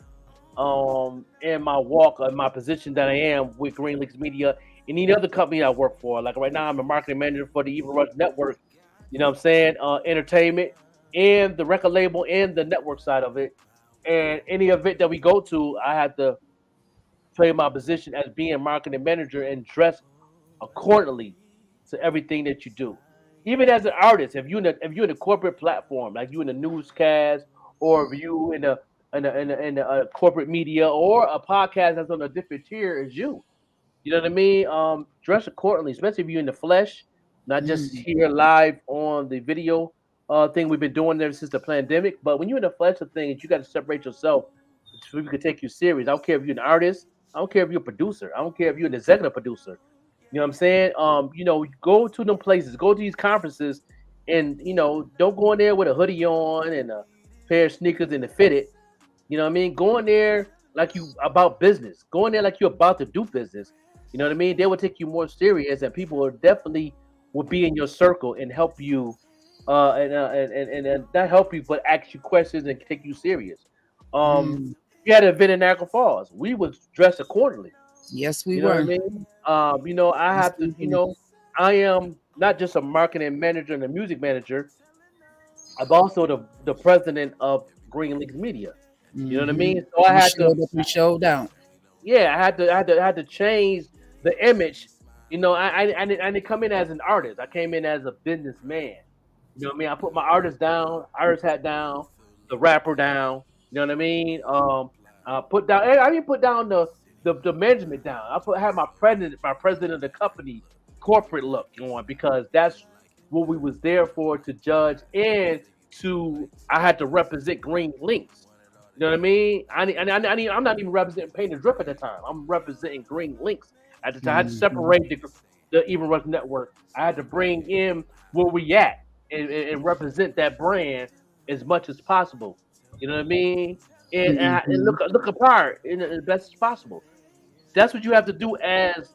In my walk, in my position that I am with Green Links Media, and any other company I work for. Like right now, I'm a marketing manager for the Even Rush Network. You know what I'm saying? Entertainment and the record label and the network side of it. And any event that we go to, I have to play my position as being marketing manager and dress accordingly to everything that you do. Even as an artist, if you're in a corporate platform, like you in a newscast, or if you in a corporate media or a podcast that's on a different tier as you. You know what I mean? Dress accordingly, especially if you're in the flesh, not just Hmm. here live on the video thing we've been doing there since the pandemic. But when you're in the flesh of things, you got to separate yourself so people can take you serious. I don't care if you're an artist. I don't care if you're a producer. I don't care if you're an executive producer. You know what I'm saying? Go to them places, go to these conferences, and don't go in there with a hoodie on and a pair of sneakers and a fitted. You know what I mean? Go in there like you about business. Go in there like you're about to do business. You know what I mean? They will take you more serious, and people will definitely will be in your circle and help you, and not help you, but ask you questions and take you serious. Um, Hmm. we had an event in Niagara Falls. We was dressed accordingly. Yes, we You know what I were. mean? I Yes, have to. we were. I am not just a marketing manager and a music manager. I'm also the president of Green Links Media. You know what I Hmm. mean? So I You had to, showed up and showed out. yeah, I had to change the image. I didn't come in as an artist. I came in as a businessman. You know what I mean? I put my artist hat down, the rapper down. You know what I mean? I didn't put down the management down. Had my president of the company corporate look on, because that's what we was there for, to judge, and I had to represent Green Links. You know what I mean? I'm not even representing Paint and Drip at the time. I'm representing Green Links at the time. I had to Hmm. separate the Even Rush Network. I had to bring in where we at, and represent that brand as much as possible. You know what I mean? And Hmm. look apart in as best as possible. That's what you have to do as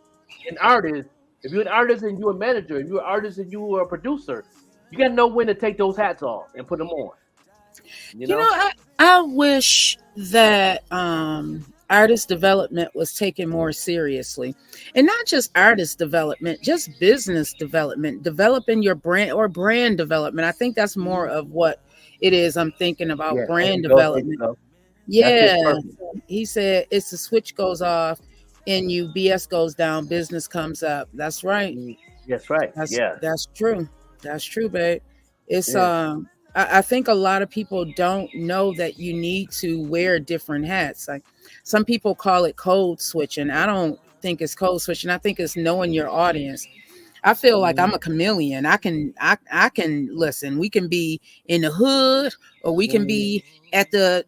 an artist. If you're an artist and you're a manager, if you're an artist and you're a producer, you gotta know when to take those hats off and put them on. You You know, know? I wish that artist development was taken more seriously. And not just artist development, just business development, developing your brand or brand development. I think that's more of what it is. I'm thinking about Yeah. There brand you go. There you development. go. That fits Yeah. perfect. He said it's the switch goes off and you BS goes down, business comes up. That's right. That's right. Yes. That's true. That's true, babe. It's Yeah. I think a lot of people don't know that you need to wear different hats. Like some people call it code switching. I don't think it's code switching. I think it's knowing your audience. I feel like Mm-hmm. I'm a chameleon. I can listen. We can be in the hood or we can Mm-hmm. be at the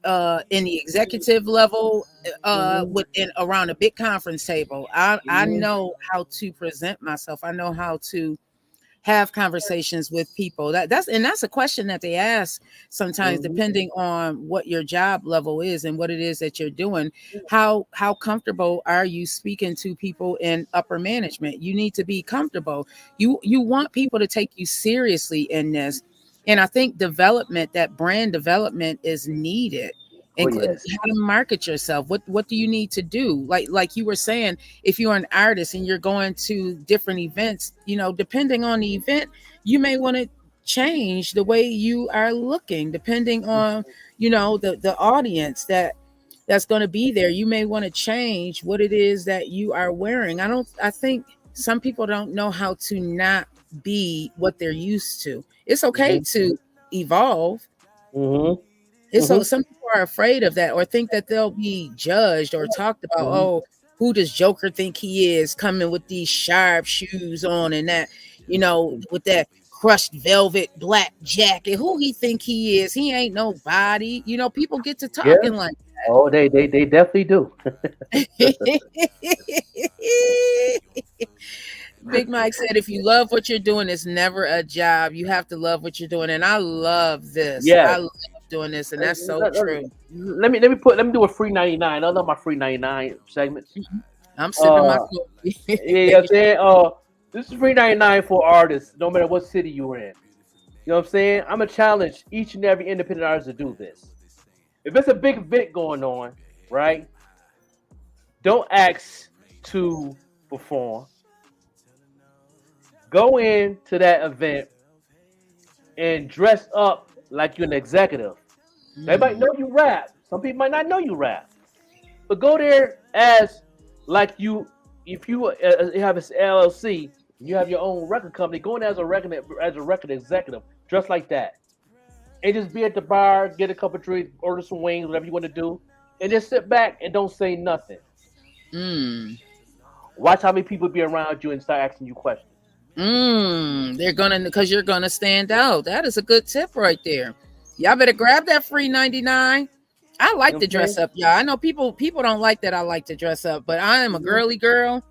in the executive level Mm-hmm. within around a big conference table. I Mm-hmm. know how to present myself. I know how to have conversations with people. That's a question that they ask sometimes, Mm-hmm. depending on what your job level is and what it is that you're doing. How comfortable are you speaking to people in upper management? You need to be comfortable. You want people to take you seriously in this. And I think that brand development is needed. And how to market yourself. What do you need to do? Like you were saying, if you're an artist and you're going to different events, depending on the event, you may want to change the way you are looking, depending on, the audience that's going to be there. You may want to change what it is that you are wearing. I think some people don't know how to not be what they're used to. It's okay to evolve. So some people are afraid of that, or think that they'll be judged or talked about. Oh, who does Joker think he is, coming with these sharp shoes on and that, with that crushed velvet black jacket? Who he think he is? He ain't nobody. People get to talking like that. Oh, they definitely do. Big Mike said, if you love what you're doing, it's never a job. You have to love what you're doing. And I love this. Yeah. I love doing this, and that's so true. Let me do a free 99. I love my free 99 segments. I'm sipping my coffee. Yeah, I'm saying, this is free 99 for artists, no matter what city you're in. You know what I'm saying? I'm gonna challenge each and every independent artist to do this. If it's a big event going on, right? Don't ask to perform. Go into that event and dress up like you're an executive. They might know you rap. Some people might not know you rap. But go there as like you, if you have an LLC, you have your own record company, go in as a record executive, dress like that. And just be at the bar, get a couple of drinks, order some wings, whatever you want to do, and just sit back and don't say nothing. Watch how many people be around you and start asking you questions. Because you're gonna stand out. That is a good tip right there. Y'all better grab that free 99. I like to dress up, y'all. I know people don't like that I like to dress up, but I am a girly girl.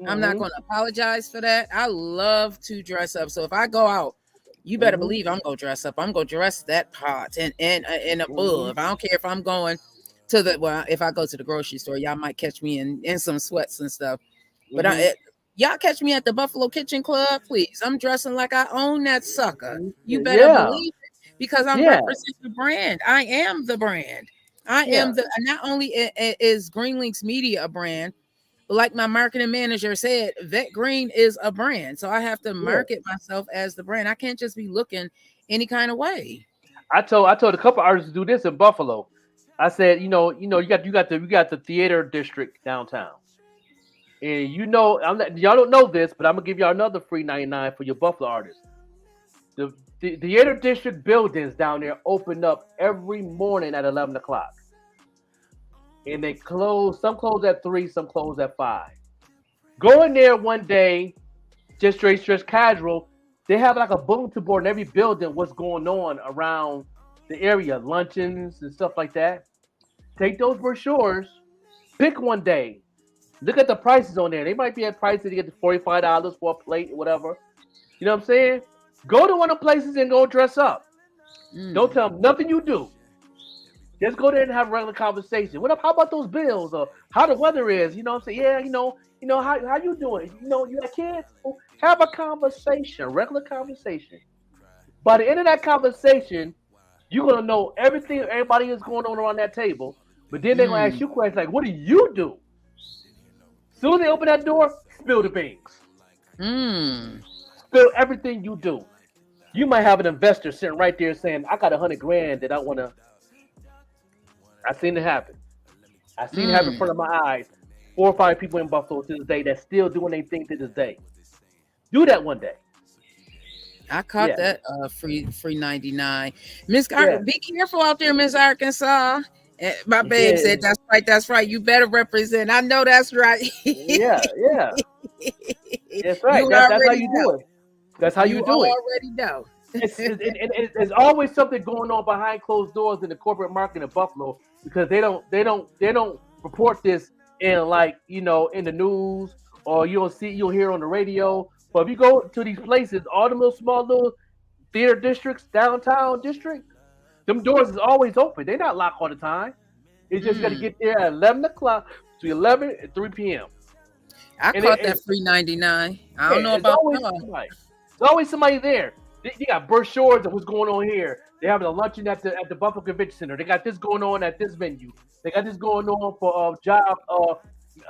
I'm not going to apologize for that. I love to dress up. So if I go out, you better believe I'm going to dress up. I'm going to dress that part and above. I don't care if I'm going to if I go to the grocery store, y'all might catch me in some sweats and stuff. But y'all catch me at the Buffalo Kitchen Club, please. I'm dressing like I own that sucker. You better believe it, because I'm representing the brand. I am the brand. I am not only is Green Links Media a brand, but like my marketing manager said, Vette Green is a brand. So I have to market myself as the brand. I can't just be looking any kind of way. I told a couple artists to do this in Buffalo. I said, you got the theater district downtown. And y'all don't know this, but I'm gonna give y'all another free 99 for your Buffalo artists. The theater district buildings down there open up every morning at 11 o'clock. And they close, some close at 3, some close at 5. Go in there one day, just straight casual. They have like a bulletin board in every building, what's going on around the area, luncheons and stuff like that. Take those brochures, pick one day. Look at the prices on there. They might be at prices to get $45 for a plate or whatever. You know what I'm saying? Go to one of the places and go dress up. Don't tell them nothing you do. Just go there and have a regular conversation. How about those bills? Or how the weather is? You know what I'm saying? Yeah, how you doing? You got kids? Have a conversation, regular conversation. By the end of that conversation, you're going to know everything everybody is going on around that table. But then they're going to ask you questions like, what do you do? As soon as they open that door, spill the beans. Spill everything you do. You might have an investor sitting right there saying, I got $100,000 that I want to. I've seen it happen. I've seen it happen in front of my eyes. 4 or 5 people in Buffalo to this day that's still doing their thing to this day. Do that one day. I caught that free 99. Be careful out there, Miss Arkansas. My babe said, that's right. You better represent. I know that's right. yeah. That's right. That's how you do it. That's how you do it. Already know. There's always something going on behind closed doors in the corporate market in Buffalo, because they don't report this in in the news, or you'll hear on the radio. But if you go to these places, all the little theater districts, downtown district, them doors is always open. They're not locked all the time. You just got to get there at 11 o'clock to 11 and 3 p.m. I caught that free 99. I don't know about There's always somebody there. They got brochures of what's going on here. They're having a luncheon at the Buffalo Convention Center. They got this going on at this venue. They got this going on for job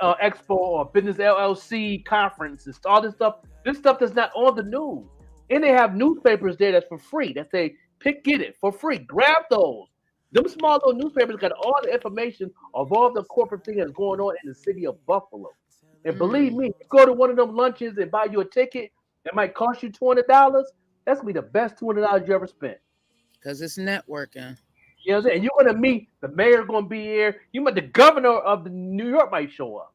expo or business LLC conferences. All this stuff. This stuff that's not on the news. And they have newspapers there that's for free. That say get it for free. Grab those. Them small little newspapers got all the information of all the corporate things that's going on in the city of Buffalo. And believe me, you go to one of them lunches and buy you a ticket that might cost you $200. That's gonna be the best $200 you ever spent. Because it's networking. You know what I'm saying? And you're gonna meet the mayor, gonna be here. You might the governor of the New York might show up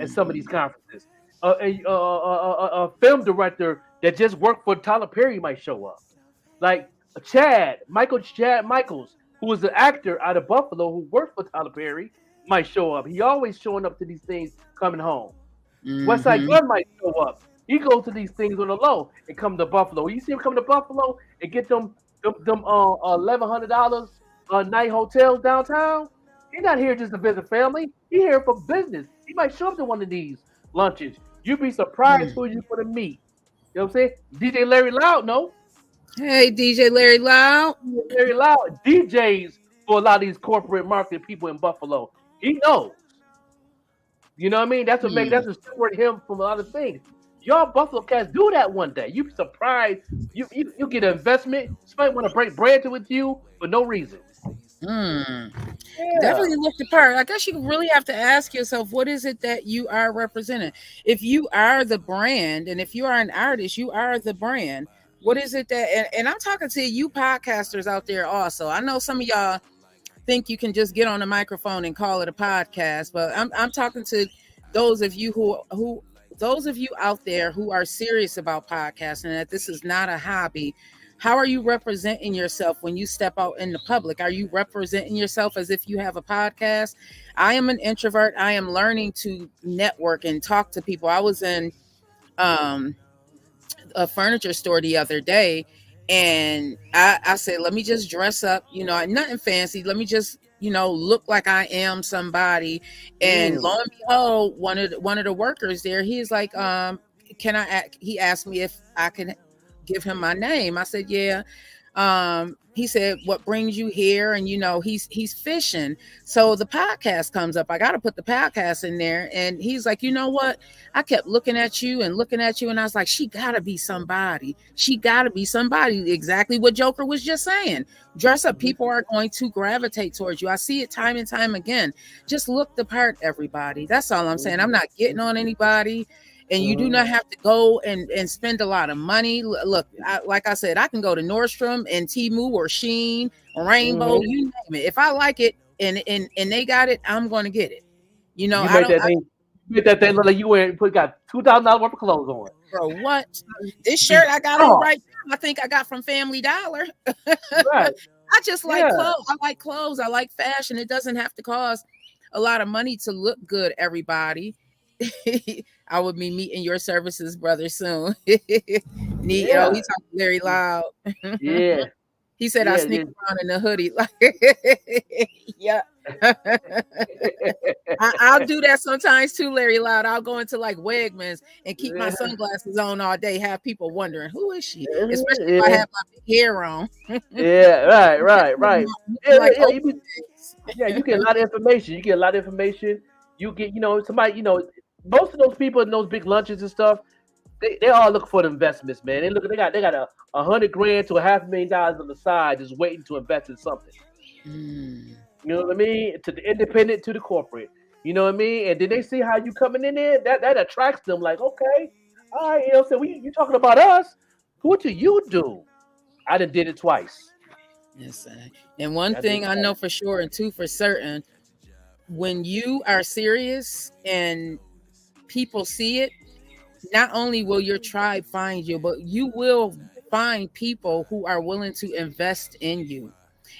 at some of these conferences. A film director that just worked for Tyler Perry might show up. Like Chad Michaels, who was an actor out of Buffalo who worked for Tyler Perry, might show up. He always showing up to these things coming home. West Side Gun might show up. He goes to these things on the low and come to Buffalo. You see him come to Buffalo and get them $1,100 a night hotels downtown. He's not here just to visit family. He's here for business. He might show up to one of these lunches. You'd be surprised who you're going to meet. You know what I'm saying? DJ Larry Loud, no? Hey, DJ Larry Loud. Larry Loud DJs for a lot of these corporate marketing people in Buffalo. He knows. You know what I mean? That's what that's what separate him from a lot of things. Y'all Buffalo cats do that one day. You be surprised. You get an investment. Somebody want to break bread with you for no reason. Yeah. Definitely look the part. I guess you really have to ask yourself, what is it that you are representing? If you are the brand, and if you are an artist, you are the brand. What is it that? And I'm talking to you podcasters out there also. I know some of y'all think you can just get on the microphone and call it a podcast, but I'm talking to those of you who those of you out there who are serious about podcasting, that this is not a hobby. How are you representing yourself when you step out in the public? Are you representing yourself as if you have a podcast? I am an introvert. I am learning to network and talk to people. I was in a furniture store the other day, and I said, let me just dress up, nothing fancy. Let me just, look like I am somebody. And lo and behold, one of the workers there, he's like, he asked me if I can give him my name. I said, yeah. He said, what brings you here? And he's fishing. So the podcast comes up. I got to put the podcast in there. And he's like, you know what? I kept looking at you. And I was like, she gotta be somebody. Exactly what Joker was just saying. Dress up. People are going to gravitate towards you. I see it time and time again. Just look the part, everybody. That's all I'm saying. I'm not getting on anybody. And you do not have to go and spend a lot of money. Look, like I said, I can go to Nordstrom and Temu or Shein or Rainbow, you name it. If I like it and they got it, I'm going to get it. You made that thing look like you got $2,000 worth of clothes on. Bro, what? This shirt I got on right now, I think I got from Family Dollar. Right. I just like clothes. I like clothes. I like fashion. It doesn't have to cost a lot of money to look good, everybody. I would be meeting your services, brother, soon. He talking very loud. Yeah. He said I sneak around in the hoodie. Yeah. I'll do that sometimes too, Larry Loud. I'll go into like Wegmans and keep my sunglasses on all day, have people wondering, who is she? Especially if I have my big hair on. Yeah, right. You get a lot of information. You get, somebody, most of those people in those big lunches and stuff, they all look for the investments, man. They got $100,000 to $500,000 on the side just waiting to invest in something. You know what I mean? To the independent, to the corporate. You know what I mean? And then they see how you coming in there, that attracts them. Like, okay, all right, so you talking about us? What do you do? I done did it twice. Yes, and one thing I know for sure, and two for certain, when you are serious and people see it, not only will your tribe find you, but you will find people who are willing to invest in you,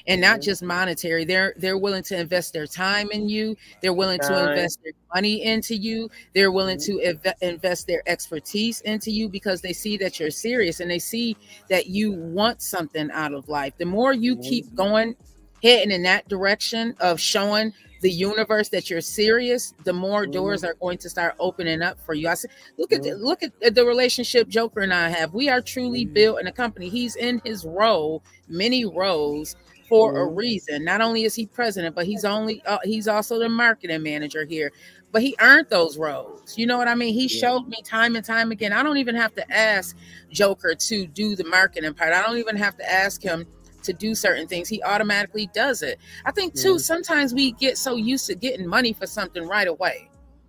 and not just monetary. They're willing to invest their time in you. They're willing to invest their money into you. They're willing to invest their expertise into you because they see that you're serious and they see that you want something out of life. The more you keep going, heading in that direction of showing the universe that you're serious, the more doors are going to start opening up for you. I said, look at the relationship Joker and I have. We are truly built in a company. He's in his role, many roles, for a reason. Not only is he president, but he's also the marketing manager here. But he earned those roles. You know what I mean? He showed me time and time again. I don't even have to ask Joker to do the marketing part. I don't even have to ask him to do certain things. He automatically does it. I think too, sometimes we get so used to getting money for something right away.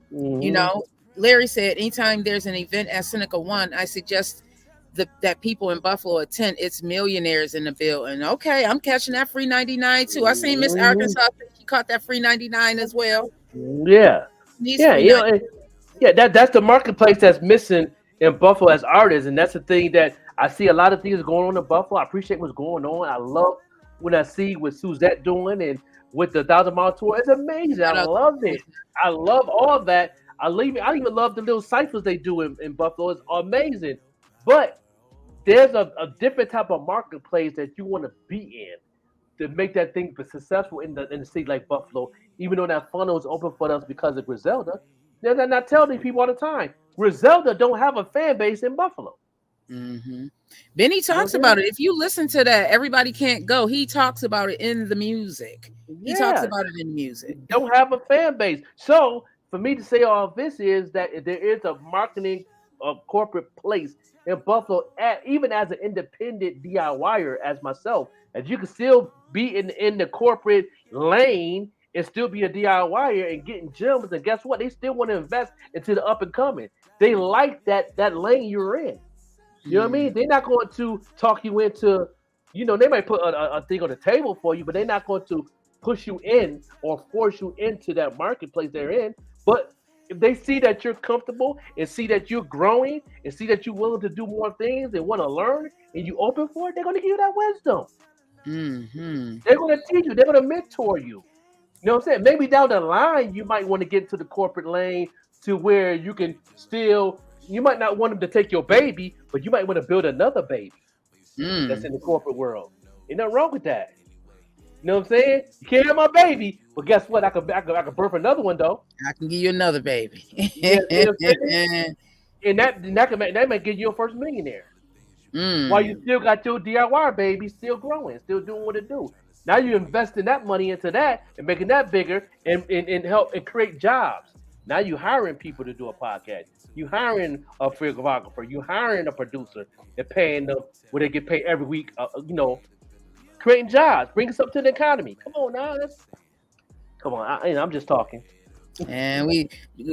You know, Larry said, anytime there's an event at Seneca One, I suggest that people in Buffalo attend. It's millionaires in the building. Okay, I'm catching that free 99 too. I seen Miss Arkansas. She caught that free 99 as well. Yeah. That's the marketplace that's missing in Buffalo as artists, and that's the thing that I see a lot of things going on in Buffalo. I appreciate what's going on. I love what I see what Suzette doing and with the 1,000-mile tour. It's amazing. I love it. I love all of that. I even love the little ciphers they do in Buffalo. It's amazing. But there's a different type of marketplace that you want to be in to make that thing successful in the city like Buffalo. Even though that funnel is open for us because of Griselda, they're not telling these people all the time. Griselda don't have a fan base in Buffalo. Benny talks about it. If you listen to that, Everybody Can't Go, he talks about it in the music. He talks about it in music. Don't have a fan base. So for me to say all this is that there is a marketing corporate place in Buffalo, even as an independent DIYer as myself, as you can still be in the corporate lane and still be a DIYer and getting gems. And guess what? They still want to invest into the up and coming. They like that lane you're in. You know what I mean? They're not going to talk you into, they might put a thing on the table for you, but they're not going to push you in or force you into that marketplace they're in. But if they see that you're comfortable and see that you're growing and see that you're willing to do more things and want to learn and you open for it, they're going to give you that wisdom. They're going to teach you. They're going to mentor you. You know what I'm saying? Maybe down the line, you might want to get into the corporate lane to where you can still, you might not want them to take your baby, but you might want to build another baby that's in the corporate world. Ain't nothing wrong with that. You know what I'm saying? You can't have my baby, but guess what? I could birth another one though. I can give you another baby. You know and that might get you your first millionaire. While you still got your DIY baby still growing, still doing what it do. Now you're investing that money into that and making that bigger and help and create jobs. Now you're hiring people to do a podcast. You're hiring a videographer. You're hiring a producer and paying them what they get paid every week. Creating jobs, bringing something to the economy. Come on now, come on. I'm just talking. And we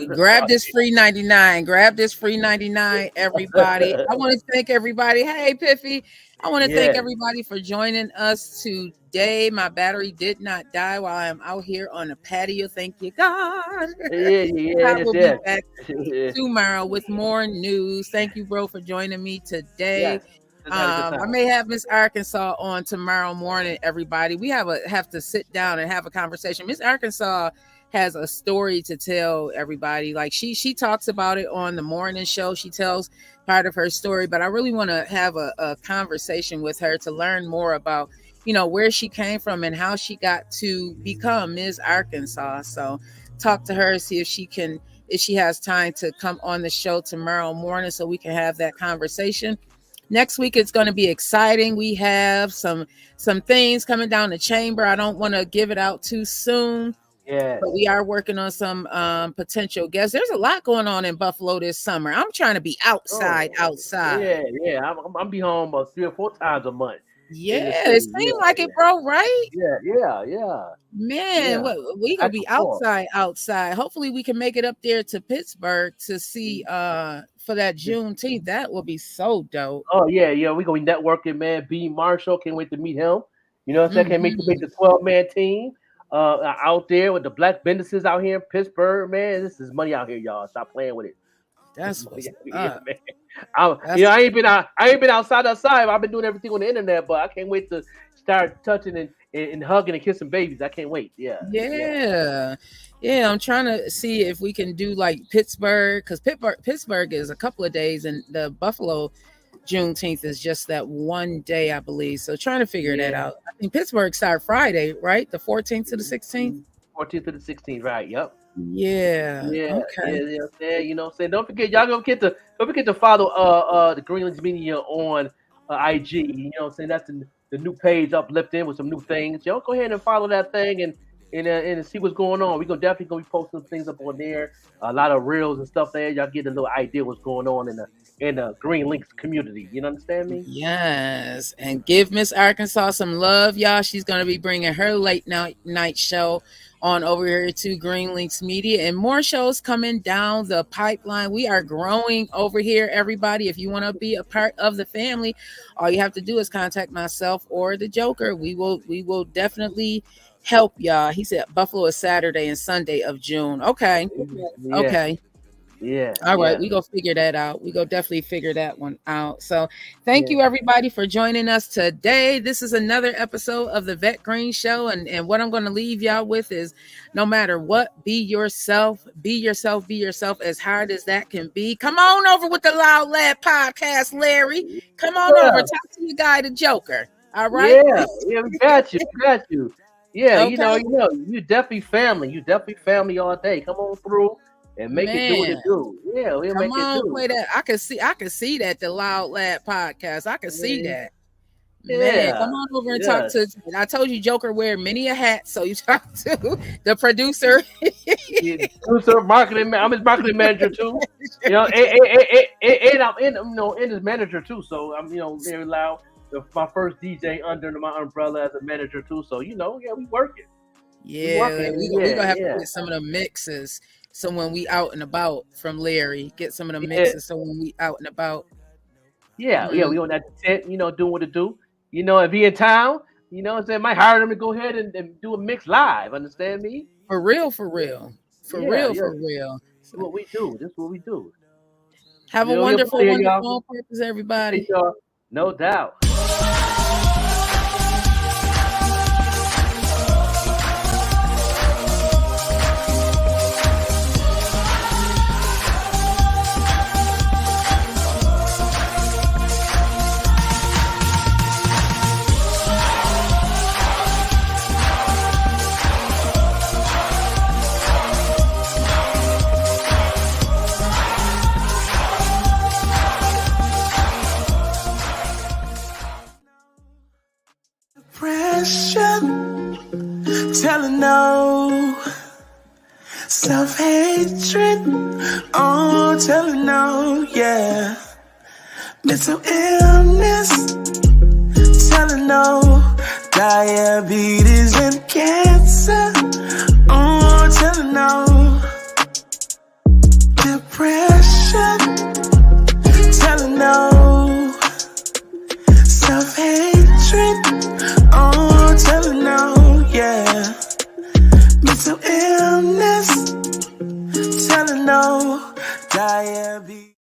grab this free 99. Grab this free 99, everybody. I want to thank everybody. Hey, Piffy. I want to thank everybody for joining us today. My battery did not die while I'm out here on the patio. Thank you, God. I will be back tomorrow with more news. Thank you, bro, for joining me today. I may have Miss Arkansas on tomorrow morning, everybody. We have to sit down and have a conversation. Miss Arkansas has a story to tell everybody. Like she talks about it on the morning show. She tells part of her story, but I really want to have a conversation with her to learn more about, where she came from and how she got to become Ms. Arkansas. So talk to her, see if she has time to come on the show tomorrow morning so we can have that conversation. Next week, it's going to be exciting. We have some things coming down the chamber. I don't want to give it out too soon. Yeah, but we are working on some potential guests. There's a lot going on in Buffalo this summer. I'm trying to be outside. Yeah. I'm be home 3 or 4 times a month. Yeah, it seems like it, bro. Right? Yeah. Man, we gonna be outside. Hopefully, we can make it up there to Pittsburgh to see for that Juneteenth. That will be so dope. Oh yeah. We gonna be networking, man. B. Marshall, can't wait to meet him. You know what I'm saying? Can't wait to make the 12-man team. Out there with the black businesses out here in Pittsburgh, man. This is money out here, y'all. Stop playing with it. That's what's up. Man. I ain't been outside. I've been doing everything on the internet, but I can't wait to start touching and hugging and kissing babies. I can't wait. Yeah. I'm trying to see if we can do like Pittsburgh, because Pittsburgh is a couple of days, and the Buffalo Juneteenth is just that one day, I believe. So trying to figure that out. I think Pittsburgh start Friday, right? The 14th to the 16th. 14th to the 16th, right? Yep. Yeah. Yeah, Okay. you know what I'm saying? Don't forget, y'all don't forget to follow the Greenland's Media on IG. You know what I'm saying? That's the new page uplifting with some new things. Y'all go ahead and follow that thing and see what's going on. We're definitely gonna be posting some things up on there. A lot of reels and stuff there. Y'all get a little idea what's going on in the Green Links community. You understand me? Yes. And give Miss Arkansas some love, y'all. She's going to be bringing her late night show on over here to Green Links Media, and more shows coming down the pipeline. We are growing over here, everybody. If you want to be a part of the family, all you have to do is contact myself or the Joker. We will definitely help y'all. He said Buffalo is Saturday and Sunday of June. Okay. Yeah. Okay. Yeah. All right, yeah. we go figure that out. We go definitely figure that one out. So thank you everybody for joining us today. This is another episode of the Vette Green Show. And what I'm going to leave y'all with is, no matter what, be yourself, be yourself, be yourself, as hard as that can be. Come on over with the Loud Lad podcast, Larry. Come on over. Talk to your guy, the Joker. All right. Yeah, we got you. We got you. Yeah, Okay. you know, you definitely family. You definitely family all day. Come on through and make it do what it do. Yeah, we'll Come make on, it do. play that. I can see that, the Loud Lad podcast. I can see that. Man, Yeah. come on over and talk to. I told you, Joker wear many a hat, so you talk to the producer. Producer, marketing. I'm his marketing manager too. You know, and I'm in his manager too. So I'm very loud. My first DJ under my umbrella as a manager too. So we working. Yeah, we're gonna have to get some of the mixes. So when we out and about from Larry, get some of the mixes. So when we out and about. Yeah, we on that tent, doing what it do. And be in town, what I'm saying? Might hire them to go ahead and do a mix live. Understand me? For real. For real. This is what we do. This is what we do. Have a wonderful on purpose, everybody. No doubt. Telling no, self-hatred, oh, telling no, yeah, mental illness, telling no, diabetes and cancer, oh, telling no, depression, telling no, self-hatred, oh, telling no, yeah, mental illness, telling no, diabetes.